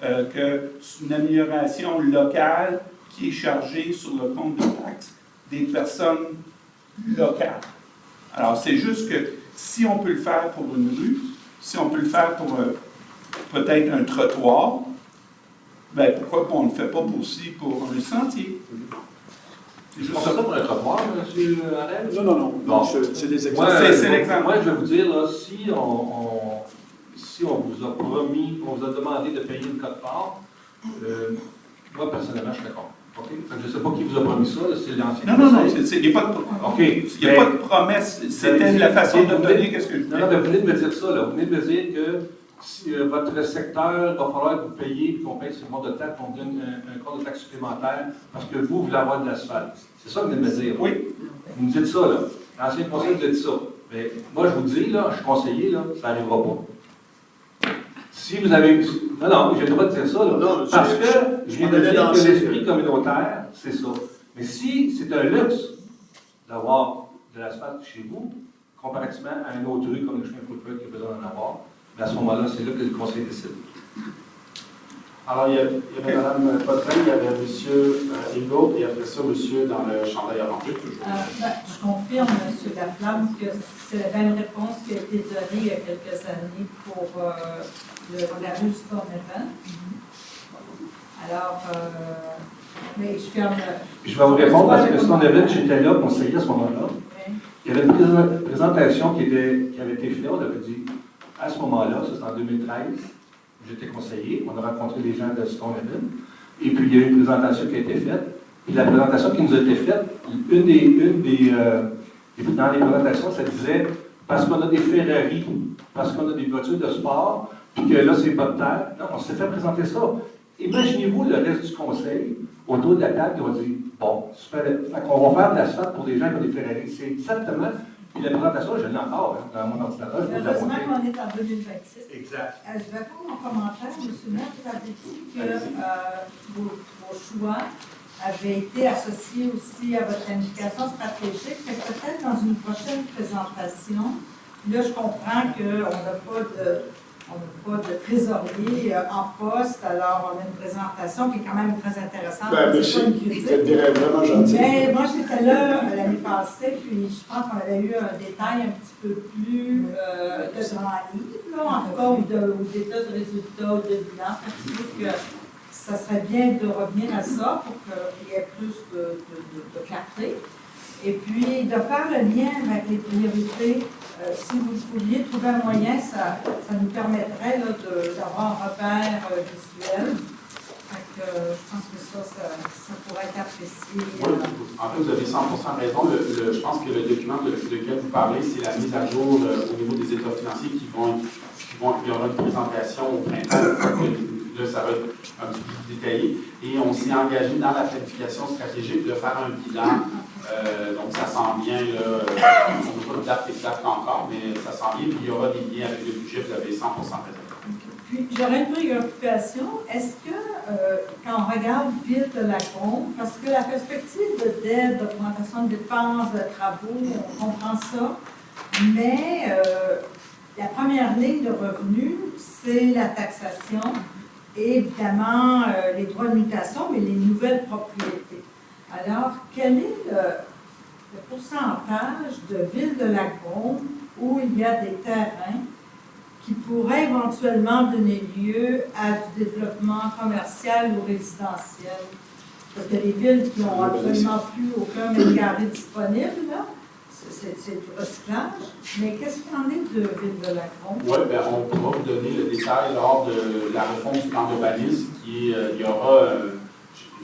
que c'est une amélioration locale qui est chargée sur le compte de taxes des personnes locales. Alors, c'est juste que si on peut le faire pour une rue, si on peut le faire pour peut-être un trottoir, ben pourquoi on ne le fait pas aussi pour un sentier? C'est juste ça pour un trottoir, M. Arel? Non, c'est des exemples. C'est l'exemple. Moi, je vais vous dire, là, si on vous a promis, on vous a demandé de payer une cote-part, moi, personnellement, je suis d'accord. Okay? Je ne sais pas qui vous a promis ça, c'est l'ancien. Non, il n'y a pas de promesse. C'était la façon de donner qu'est-ce que je voulais. Non, mais vous venez de me dire ça, là. Vous venez de me dire que si votre secteur, il va falloir que vous payiez, qu'on paye sur le compte de taxe, qu'on donne un compte de taxe supplémentaire, parce que vous voulez avoir de l'asphalte. C'est ça que vous venez de me dire. Oui. Vous me dites ça, là. L'ancien conseiller vous a dit ça. Mais moi, je vous dis, là, je suis conseiller, là, ça n'arrivera pas. Si vous avez... Non, j'ai le droit de dire ça, là. Non, parce que je viens de dire que l'esprit communautaire, c'est ça. Mais si c'est un luxe d'avoir de l'asphalte chez vous, comparativement à une autre rue comme le chemin Footprint qui a besoin d'en avoir, mais à ce moment-là, c'est là que le conseil décide. Alors, il y avait Mme Potvin, il y avait M. Ingold, et après ça, M. dans le chandail orange. Je confirme, M. Laflamme, que c'est la même réponse qui a été donnée il y a quelques années pour la rue Storm-Event. Alors, mais je ferme... Je vais vous répondre parce que Storm-Event, j'étais là, conseiller à ce moment-là. Il y avait une présentation qui avait été faite, on avait dit, à ce moment-là, ça c'est en 2013, j'étais conseiller, on a rencontré des gens de Storm-Event, et puis il y a eu une présentation qui a été faite. Et la présentation qui nous a été faite, dans les présentations, ça disait, parce qu'on a des Ferrari, parce qu'on a des voitures de sport, puis que là, c'est pas de terre. Non, on s'est fait présenter ça. imaginez-vous le reste du conseil autour de la table qui ont dit bon, super, on va faire de l'asphalte pour des gens qui ont des Ferrari. C'est exactement. Puis la présentation, je l'ai encore dans mon ordinateur. Je peux vous la Heureusement montrer. qu'on est en 2026. Exact. Je vais faire mon commentaire, M. Maire, vous avez dit que vos choix avaient été associés aussi à votre planification stratégique, mais peut-être dans une prochaine présentation. Là, je comprends qu'on n'a pas de trésorier en poste, alors on a une présentation qui est quand même très intéressante. Merci, vous êtes vraiment gentil. Mais moi, j'étais là l'année passée, puis je pense qu'on avait eu un détail un petit peu plus de grand livre, là, en tout cas, ou d'état de résultats, ou de bilan. Je trouve que ça serait bien de revenir à ça pour qu'il y ait plus de clarté. Et puis, de faire le lien avec les priorités. Si vous pouviez trouver un moyen, ça nous permettrait d'avoir un repère visuel. Donc, je pense que ça pourrait être apprécié. Oui, en fait, vous avez 100% raison. Je pense que le document lequel vous parlez, c'est la mise à jour au niveau des états financiers il y aura une présentation au printemps. Là, ça va être un petit peu détaillé. Et on s'est engagé dans la planification stratégique de faire un bilan. Donc, ça s'en vient, là, on n'a pas de date exacte encore, mais ça s'en vient. Puis, il y aura des liens avec le budget, vous avez 100% raison. Puis, j'aurais une préoccupation. Est-ce que, quand on regarde Ville de Lacombe, parce que la perspective de dette, d'augmentation de dépenses, de travaux, on comprend ça, mais la première ligne de revenus, c'est la taxation et évidemment les droits de mutation, mais les nouvelles propriétés. Alors, quel est le pourcentage de Ville de Lacombe où il y a des terrains qui pourraient éventuellement donner lieu à du développement commercial ou résidentiel? Parce que les villes qui n'ont absolument plus aucun mètre carré disponible, là, c'est du recyclage. Mais qu'est-ce qu'il en est de Ville de Lacombe? Oui, bien, on pourra vous donner le détail lors de la réforme du plan d'urbanisme. Il y aura,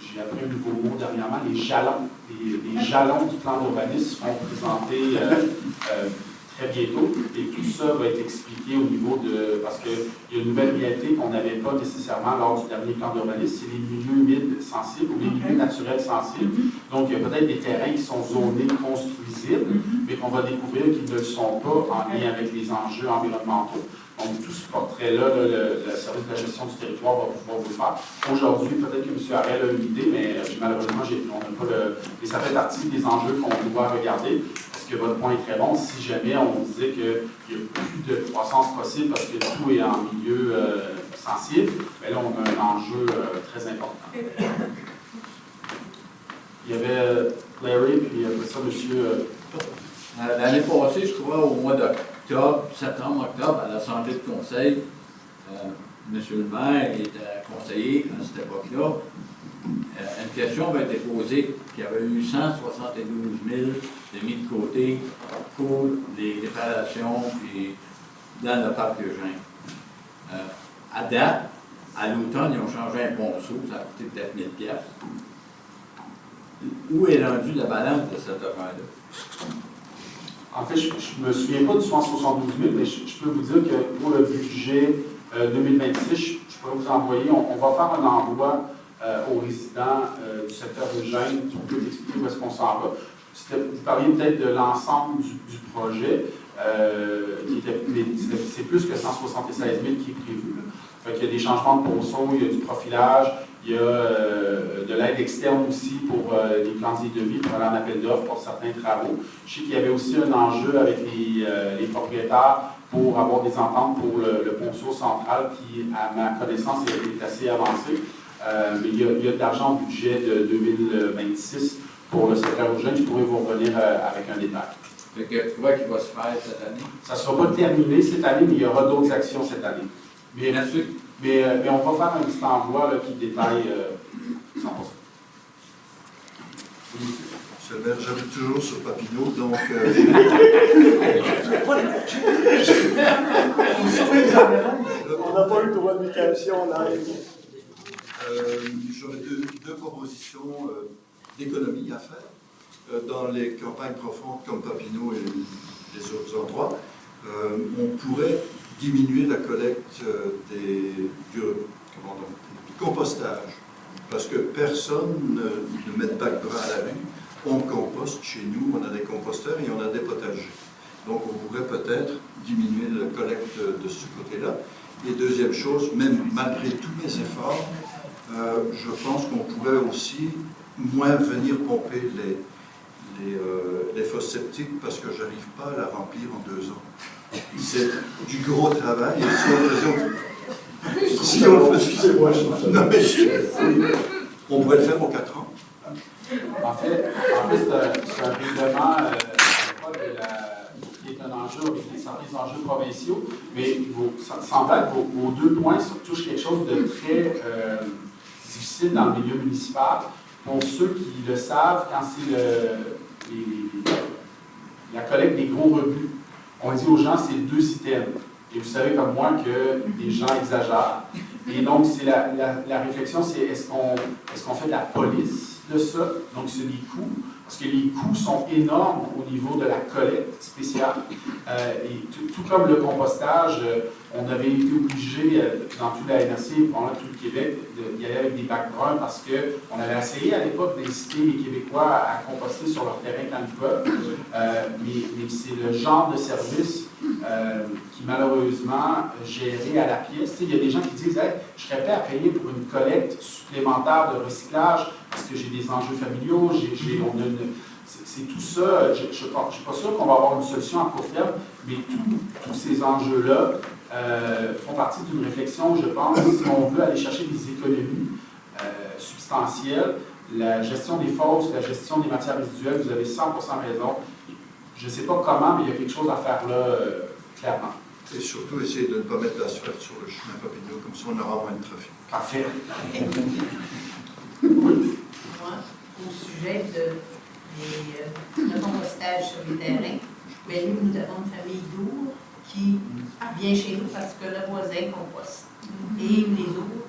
j'ai appris un nouveau mot dernièrement, les jalons. Les jalons du plan d'urbanisme seront présentés très bientôt. Et tout ça va être expliqué au niveau de... Parce qu'il y a une nouvelle réalité qu'on n'avait pas nécessairement lors du dernier plan d'urbanisme, c'est les milieux humides sensibles ou les milieux naturels sensibles. Donc, il y a peut-être des terrains qui sont zonés construisibles, mais qu'on va découvrir qu'ils ne le sont pas en lien avec les enjeux environnementaux. Donc, tout ce portrait-là, le service de la gestion du territoire va pouvoir vous le faire. Aujourd'hui, peut-être que M. Harel a une idée, mais malheureusement, on n'a pas le... Et ça fait partie des enjeux qu'on doit regarder. Parce que votre point est très bon. Si jamais on disait qu'il n'y a plus de croissance possible parce que tout est en milieu sensible, bien là, on a un enjeu très important. Il y avait Larry, puis après ça, monsieur... L'année passée, je crois, au mois d'octobre, septembre-octobre, à l'Assemblée de conseil, M. le maire était conseiller à cette époque-là. Une question m'a été posée qu'il y avait eu 172 000 de mis de côté pour les réparations puis dans le parc Eugène. À date, à l'automne, ils ont changé un ponceau, ça a coûté peut-être 1 000 $. Où est rendue la balance de cette affaire-là? En fait, je ne me souviens pas du 172 000, mais je peux vous dire que pour le budget 2026, je pourrais vous envoyer, on va faire un envoi aux résidents du secteur de Gênes qui peut expliquer où est-ce qu'on s'en va. Vous parliez peut-être de l'ensemble du projet, c'est plus que 176 000 qui est prévu. Il y a des changements de ponceau, il y a du profilage, il y a de l'aide externe aussi pour les plans de vie, pour aller en appel d'offres pour certains travaux. Je sais qu'il y avait aussi un enjeu avec les propriétaires pour avoir des ententes pour le ponceau central qui, à ma connaissance, est assez avancé. Mais il y a de l'argent au budget de 2026 pour le secteur urgent. Je pourrais vous revenir avec un détail. Fait que tu vois qu'il va se faire cette année? Ça ne sera pas terminé cette année, mais il y aura d'autres actions cette année. Mais on va faire un petit envoi là, qui détaille 100%. Monsieur le maire, j'habite toujours sur Papineau, donc... On n'a pas eu de droit de mutation là. J'aurais deux propositions d'économie à faire. Dans les campagnes profondes comme Papineau et les autres endroits, on pourrait diminuer la collecte des Compostage. Parce que personne ne met de bac-brun à la rue. On composte chez nous, on a des composteurs et on a des potagers. Donc on pourrait peut-être diminuer la collecte de ce côté-là. Et deuxième chose, même malgré tous mes efforts, je pense qu'on pourrait aussi moins venir pomper les fosses septiques parce que je n'arrive pas à la remplir en 2 ans. C'est du gros travail. Et si on le faisait, non, mais on pourrait le faire en 4 ans. En fait c'est un règlement qui est un enjeu avec certains enjeux provinciaux, mais sans être vos 2 points touchent quelque chose de très difficile dans le milieu municipal. Pour ceux qui le savent, quand c'est la collecte des gros rebuts, on dit aux gens c'est 2 items. Et vous savez comme moi que les gens exagèrent. Et donc, c'est la réflexion, c'est est-ce qu'on fait de la police de ça? Donc, c'est des coûts. Parce que les coûts sont énormes au niveau de la collecte spéciale. Et tout comme le compostage, on avait été obligé, dans toute la NRC, pendant tout le Québec, d'y aller avec des bacs bruns parce qu'on avait essayé à l'époque d'inciter les Québécois à composter sur leur terrain quand ils peuvent. Mais c'est le genre de service qui, malheureusement, géré à la pièce. Il y a des gens qui disent hey, « je serais prêt à payer pour une collecte supplémentaire de recyclage parce que j'ai des enjeux familiaux, c'est tout ça. Je ne suis pas sûr qu'on va avoir une solution à court terme, mais tous ces enjeux-là font partie d'une réflexion, je pense, si on veut aller chercher des économies substantielles. La gestion des fosses, la gestion des matières résiduelles, vous avez 100% raison. Je ne sais pas comment, mais il y a quelque chose à faire là, clairement. Et surtout, essayer de ne pas mettre l'asphalte sur le chemin Papineau, comme ça on aura moins de trafic. Parfait. Moi, au sujet de compostage sur les terrains, mais nous avons une famille d'ours qui vient chez nous parce que le voisin composte. Et les ours,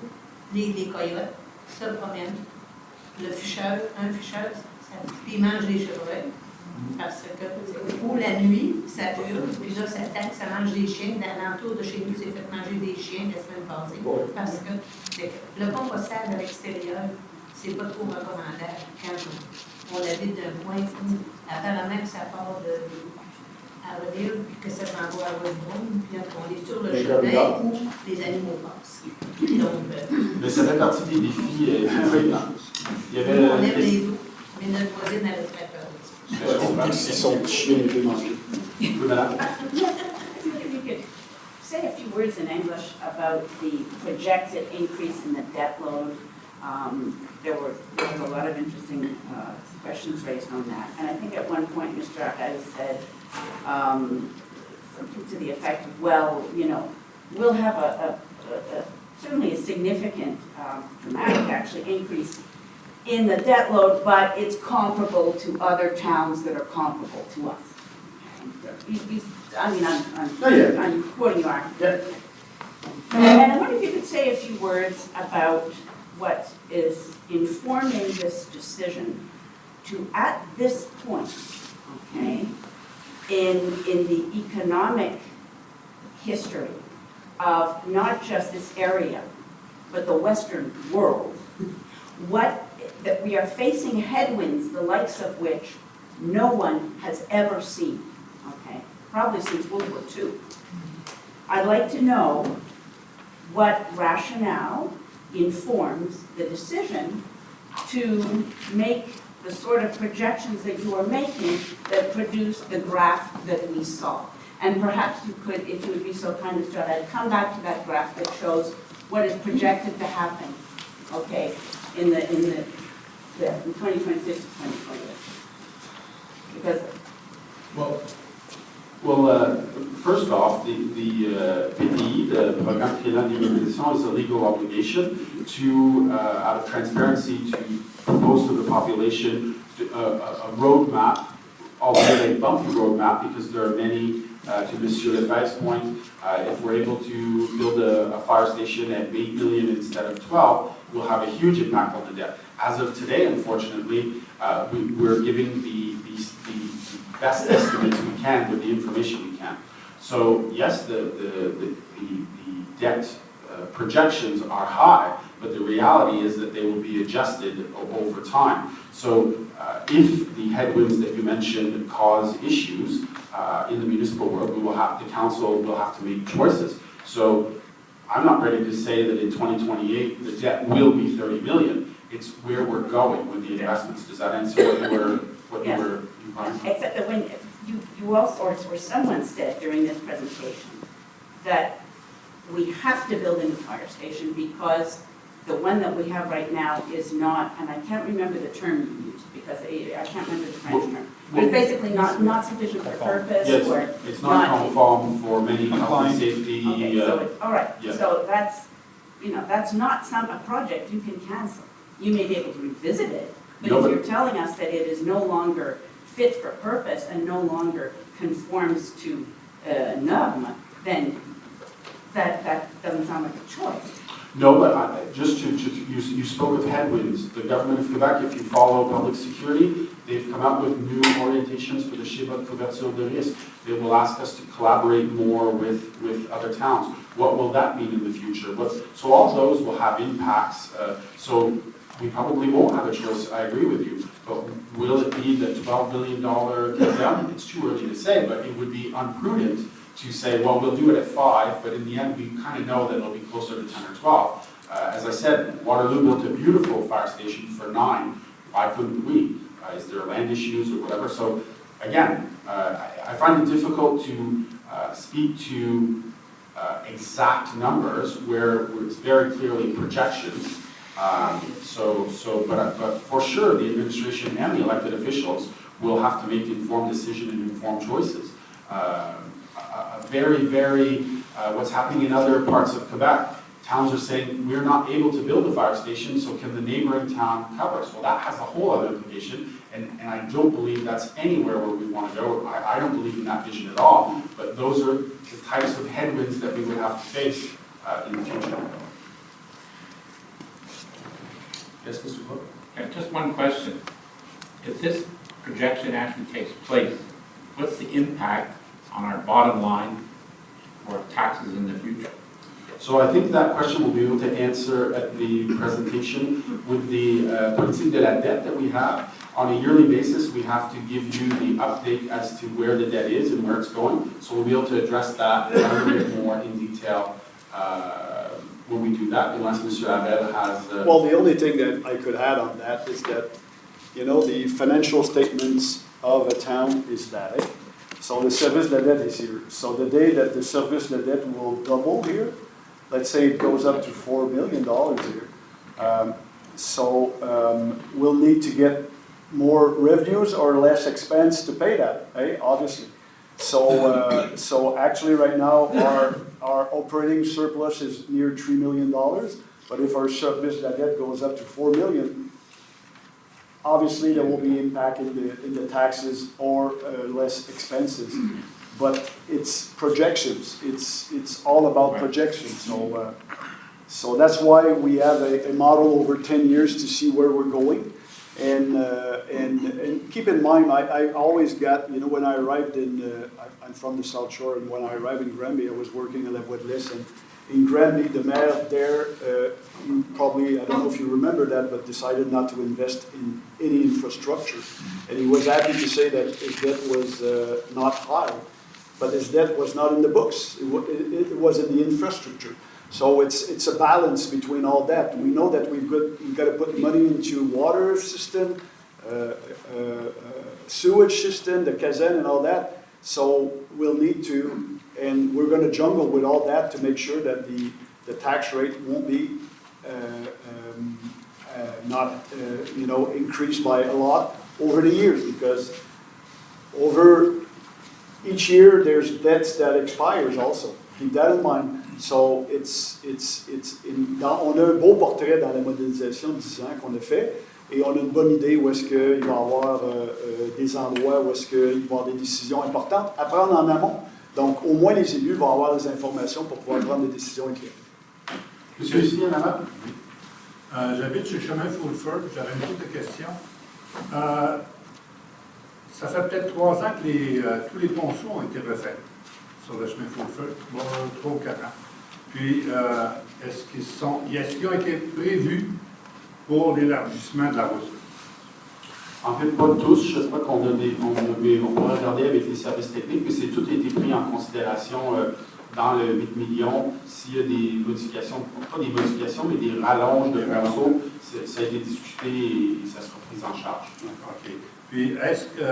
les coyotes se promènent. Un ficheur, puis ils mangent les chevreuils. Parce que pour la nuit, ça hurle, puis là, ça attaque, ça mange des chiens. L'entour de chez nous, c'est fait manger des chiens la semaine passée. Parce que le compostage à l'extérieur, c'est pas trop recommandable quand on habite d'un point où apparemment que ça part à Redhill, puis que ça s'envoie à Westbourne, puis on est sur le chemin où les animaux passent. Donc, mais ça fait partie des défis. Il y avait on aime les eaux, mais notre voisine avait très peur. Ils sont chiens et mangés. If you could say a few words in English about the projected increase in the debt load. There was a lot of interesting questions raised on that. And I think at one point Mr. Akaz said something to the effect of, well, you know, we'll have certainly a significant, dramatic actually, increase in the debt load, but it's comparable to other towns that are comparable to us. I'm quoting you, And I wonder if you could say a few words about what is informing this decision to, at this point, okay, in the economic history of not just this area, but the Western world, that we are facing headwinds, the likes of which no one has ever seen, okay? Probably since World War II. I'd like to know what rationale informs the decision to make the sort of projections that you are making that produce the graph that we saw. And perhaps you could, if you would be so kind as to come back to that graph that shows what is projected to happen, okay, in 2026 to 2028. Because Well, first off, the PTE, the Programme Triennal d'Immobilisation, is a legal obligation to, out of transparency, to propose to the population a roadmap, albeit a bumpy roadmap, because there are many, to Monsieur Lefebvre's point, if we're able to build a fire station at 8 million instead of 12, we'll have a huge impact on the debt. As of today, unfortunately, we're giving the best estimates we can with the information we can. So yes, the debt projections are high, but the reality is that they will be adjusted over time. So if the headwinds that you mentioned cause issues in the municipal world, the council will have to make choices. So I'm not ready to say that in 2028 the debt will be 30 million. It's where we're going with the investments. Does that answer what you were implying? Except that when you also, or someone said during this presentation, that we have to build a new fire station because the one that we have right now is not, and I can't remember the term you used because I can't remember the French term. It's basically not sufficient for purpose, Yes, or it's not conform for many health and safety. Okay, so it's, all right, yeah. so that's, that's not a project you can cancel. You may be able to revisit it, but if you're telling us that it is no longer fit for purpose and no longer conforms to norm, then that doesn't sound like a choice. No, but you spoke of headwinds. The government of Quebec, if you follow public security, they've come out with new orientations for the schéma de couverture de risque. They will ask us to collaborate more with other towns. What will that mean in the future? So all those will have impacts. So we probably won't have a choice, I agree with you. But will it be the $12 billion caserne? It's too early to say, but it would be unprudent to say, well, we'll do it at 5, but in the end, we kind of know that it'll be closer to 10 or 12. As I said, Waterloo built a beautiful fire station for 9. Why couldn't we? Is there land issues or whatever? So again, I find it difficult to speak to exact numbers where it's very clearly projections. But for sure, the administration and the elected officials will have to make informed decisions and informed choices. What's happening in other parts of Quebec, towns are saying, we're not able to build a fire station, so can the neighboring town cover us? Well, that has a whole other implication, and I don't believe that's anywhere where we want to go. I don't believe in that vision at all, but those are the types of headwinds that we would have to face in the future. Yes, Mr. Cook? Just one question. If this projection actually takes place, what's the impact on our bottom line or taxes in the future? So I think that question we'll be able to answer at the presentation with the politique de la dette that we have. On a yearly basis, we have to give you the update as to where the debt is and where it's going. So we'll be able to address that a little bit more in detail when we do that, unless Mr. Abel has... Well, the only thing that I could add on that is that, the financial statements of a town is static. So the service de la dette is here. So the day that the service de la dette will double here, let's say it goes up to $4 million here, we'll need to get more revenues or less expense to pay that, obviously. So actually right now our operating surplus is near $3 million, but if our service de la dette goes up to $4 million, obviously there will be impact in the taxes or less expenses. But it's projections. It's all about projections. So that's why we have a model over 10 years to see where we're going. And keep in mind, I always got, when I arrived I'm from the South Shore, and when I arrived in Granby, I was working at La Boîte and in Granby, the mayor there, probably, I don't know if you remember that, but decided not to invest in any infrastructure. And he was happy to say that his debt was not high, but his debt was not in the books. It was in the infrastructure. So it's a balance between all that. We know that we've got to put money into water system, sewage system, the caserne and all that. So we'll need to, and we're going to jungle with all that to make sure that the tax rate won't be increased by a lot over the years, because over each year there's debts that expires also. Keep that in mind. So on a un beau portrait dans la modélisation de 10 ans qu'on a fait, et on a une bonne idée où est-ce qu'il va y avoir des endroits où est-ce qu'il va y avoir des décisions importantes à prendre en amont. Donc, au moins, les élus vont avoir des informations pour pouvoir prendre des décisions éclairées. Monsieur Lucien, là-bas? J'habite sur le chemin Fulford, j'avais une autre question. Ça fait peut-être 3 ans que tous les ponceaux ont été refaits sur le chemin Fulford, 3 ou 4 ans. Puis, est-ce qu'ils ont été prévus pour l'élargissement de la route? En fait, pas tous. Je crois qu'on a on va regarder avec les services techniques, mais c'est tout a été pris en considération dans le 8 millions. S'il y a des modifications, pas des modifications, mais des rallonges de morceaux, ça a été discuté et ça sera pris en charge. OK. Puis, est-ce que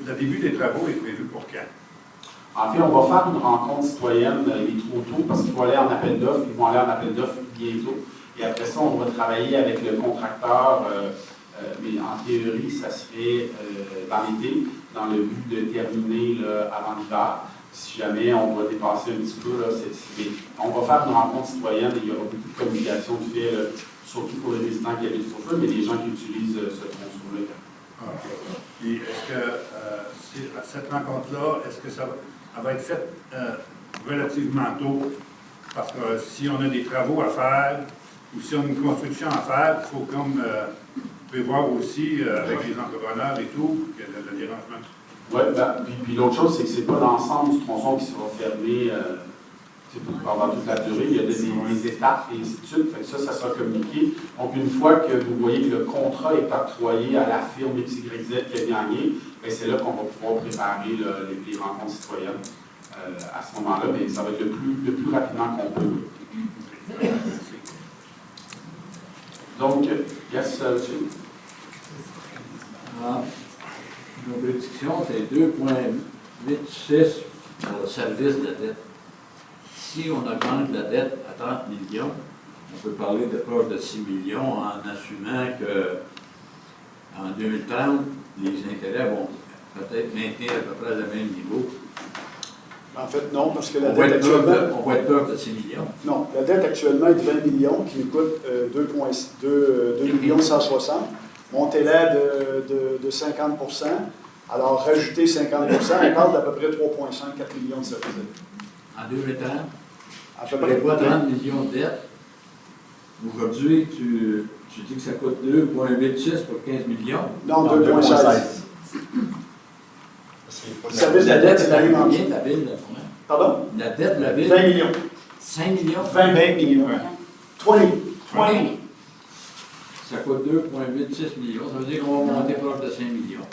le début des travaux est prévu pour quand? En fait, on va faire une rencontre citoyenne, il est trop tôt, parce qu'il faut aller en appel d'offres. Ils vont aller en appel d'offres bientôt. Et après ça, on va travailler avec le contracteur. Mais en théorie, ça serait dans l'été, dans le but de terminer là, avant l'hiver. Si jamais on va dépasser un petit peu, là, on va faire une rencontre citoyenne et il y aura beaucoup de communication de fait, là, surtout pour les résidents qui habitent sur feu, mais les gens qui utilisent ce tronçon-là. OK. Puis est-ce que cette rencontre-là, est-ce que ça va être faite relativement tôt? Parce que si on a des travaux à faire ou si on a une construction à faire, il faut comme prévoir aussi avec les entrepreneurs et tout, que le dérangement. Oui, puis l'autre chose, c'est que ce n'est pas l'ensemble du tronçon qui sera fermé pendant toute la durée. Il y a des étapes et ainsi de suite. Fait que ça sera communiqué. Donc, une fois que vous voyez que le contrat est octroyé à la firme XYZ qui a gagné, c'est là qu'on va pouvoir préparer les rencontres citoyennes à ce moment-là. Mais ça va être le plus rapidement qu'on peut. Donc, yes, monsieur. Nos prédictions, c'est 2,86 pour le service de la dette. Si on augmente la dette à 30 millions, on peut parler de proche de 6 millions en assumant qu'en 2030, les intérêts vont peut-être maintenir à peu près le même niveau. En fait, non, parce que la On va dette être proche actuellement... de 6 millions. Non, la dette actuellement est de 20 millions, qui nous coûte 2,1 millions 160. Montez-la de 50 %. Alors, rajouter 50 %, on parle d'à peu près 3,5-4 millions de services. En 2030, À tu peu près. prévois 30 millions de dettes. Aujourd'hui, tu dis que ça coûte 2,86 pour 15 millions. Non, 2,16. Le service de la dette, c'est combien l'alimentation. de la ville? Pardon? La dette de la ville? 20 millions. 5 millions? 20 millions. 20. Ça coûte 2,86 millions. Ça veut dire qu'on va monter proche de 5 millions.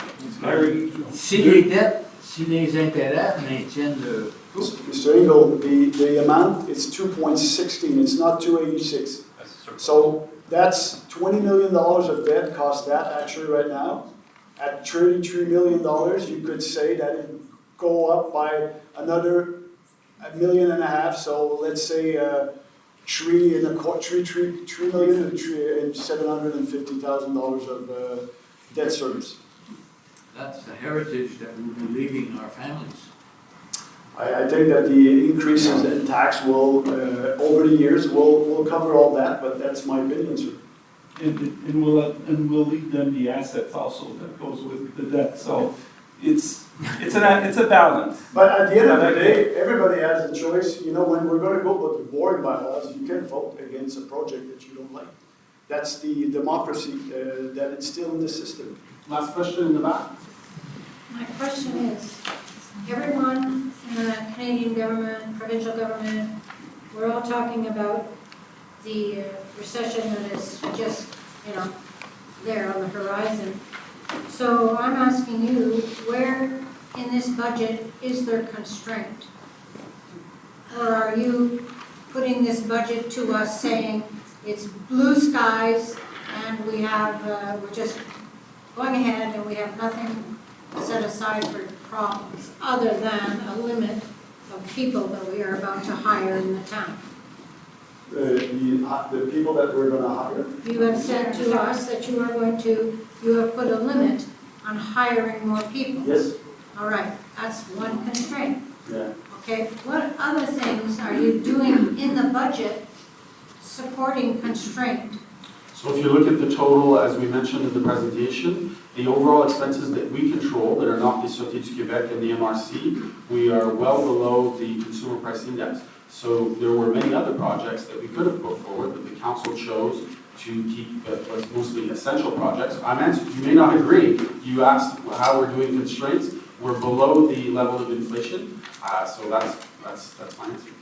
Si les intérêts maintiennent le... Mr. Engel, the amount is 2.16, it's not 286. So that's $20 million of debt cost that actually right now. At $33 million, you could say that it go up by another $1.5 million. So let's say $3 million and $750,000 of debt service. That's the heritage that we'll be leaving our families. I think that the increases in tax will, over the years, will cover all that, but that's my opinion, sir. And we'll leave them the assets also that goes with the debt. So it's a balance. But at the end of the day, everybody has a choice. You know, when we're going to go with the board bylaws, you can vote against a project that you don't like. That's the democracy that it's still in the system. Last question in the back. My question is, everyone in the Canadian government, provincial government, we're all talking about the recession that is just, there on the horizon. So I'm asking you, where in this budget is there constraint? Or are you putting this budget to us saying it's blue skies and we have, we're just going ahead and we have nothing set aside for problems other than a limit of people that we are about to hire in the town? The people that we're going to hire. You have said to us that you have put a limit on hiring more people. Yes. All right, that's one constraint. Yeah. Okay, what other things are you doing in the budget supporting constraint? So if you look at the total, as we mentioned in the presentation, the overall expenses that we control, that are not the Sûreté du Québec and the MRC, we are well below the consumer price index. So there were many other projects that we could have put forward, but the council chose to keep what's mostly essential projects. You may not agree. You asked how we're doing constraints. We're below the level of inflation. So that's my answer.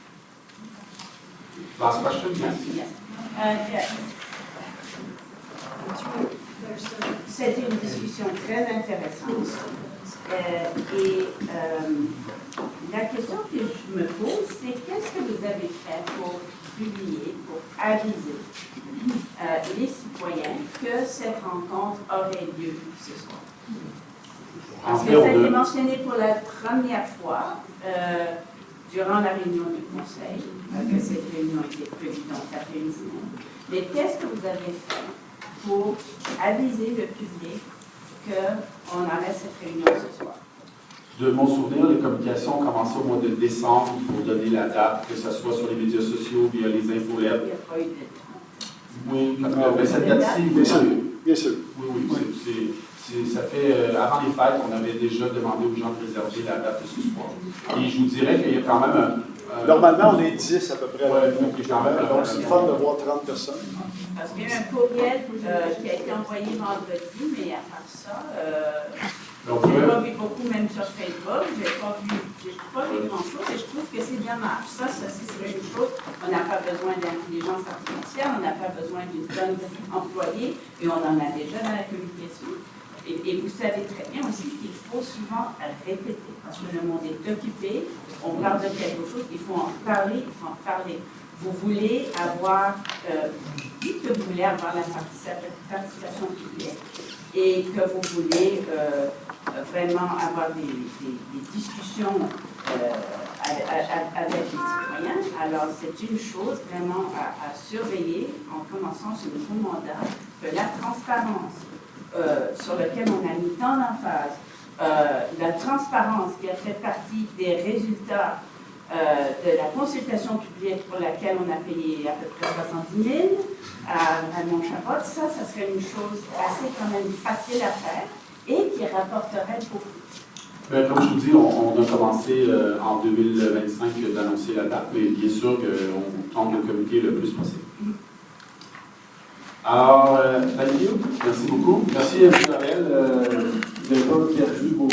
Last question, yes? Yes. Yes. C'était une discussion très intéressante. La question que je me pose, c'est qu'est-ce que vous avez fait pour publier, pour aviser les citoyens que cette rencontre aurait lieu ce soir? Parce que ça a été mentionné pour la première fois durant la réunion du conseil, que cette réunion était prévue, donc ça fait une semaine. Mais qu'est-ce que vous avez fait pour aviser le public qu'on aurait cette réunion ce soir? De mon souvenir, les communications ont commencé au mois de décembre pour donner la date, que ce soit sur les médias sociaux, via les infolettes. Il n'y a pas eu de... Oui, mais cette date-ci, bien sûr. Bien sûr. Oui, ça fait, avant les fêtes, on avait déjà demandé aux gens de réserver la date de ce soir. Et je vous dirais qu'il y a quand même Normalement, on est 10 à peu près. Donc c'est fun de voir 30 personnes. Parce qu'il y a eu un courriel qui a été envoyé vendredi, mais à part ça, je n'ai pas vu beaucoup, même sur Facebook, je n'ai pas vu grand-chose et je trouve que c'est dommage. Ça c'est une chose, on n'a pas besoin d'intelligence artificielle, on n'a pas besoin d'une tonne d'employés et on en a déjà dans la communication. Et vous savez très bien aussi qu'il faut souvent répéter, parce que le monde est occupé, on parle de quelque chose, il faut en parler, Vous voulez avoir, dites que vous voulez avoir la participation publique et que vous voulez vraiment avoir des discussions avec les citoyens. Alors, c'est une chose vraiment à surveiller en commençant ce nouveau mandat, que la transparence sur laquelle on a mis tant d'emphase, la transparence qui a fait partie des résultats de la consultation publique pour laquelle on a payé à peu près 70 000 à Montchabot, ça serait une chose assez quand même facile à faire et qui rapporterait beaucoup. Comme je vous dis, on a commencé en 2025 d'annoncer la date, mais bien sûr qu'on tente de communiquer le plus possible. Alors, thank you. Merci beaucoup. Merci, M. Laurel. Vous n'avez pas perdu vos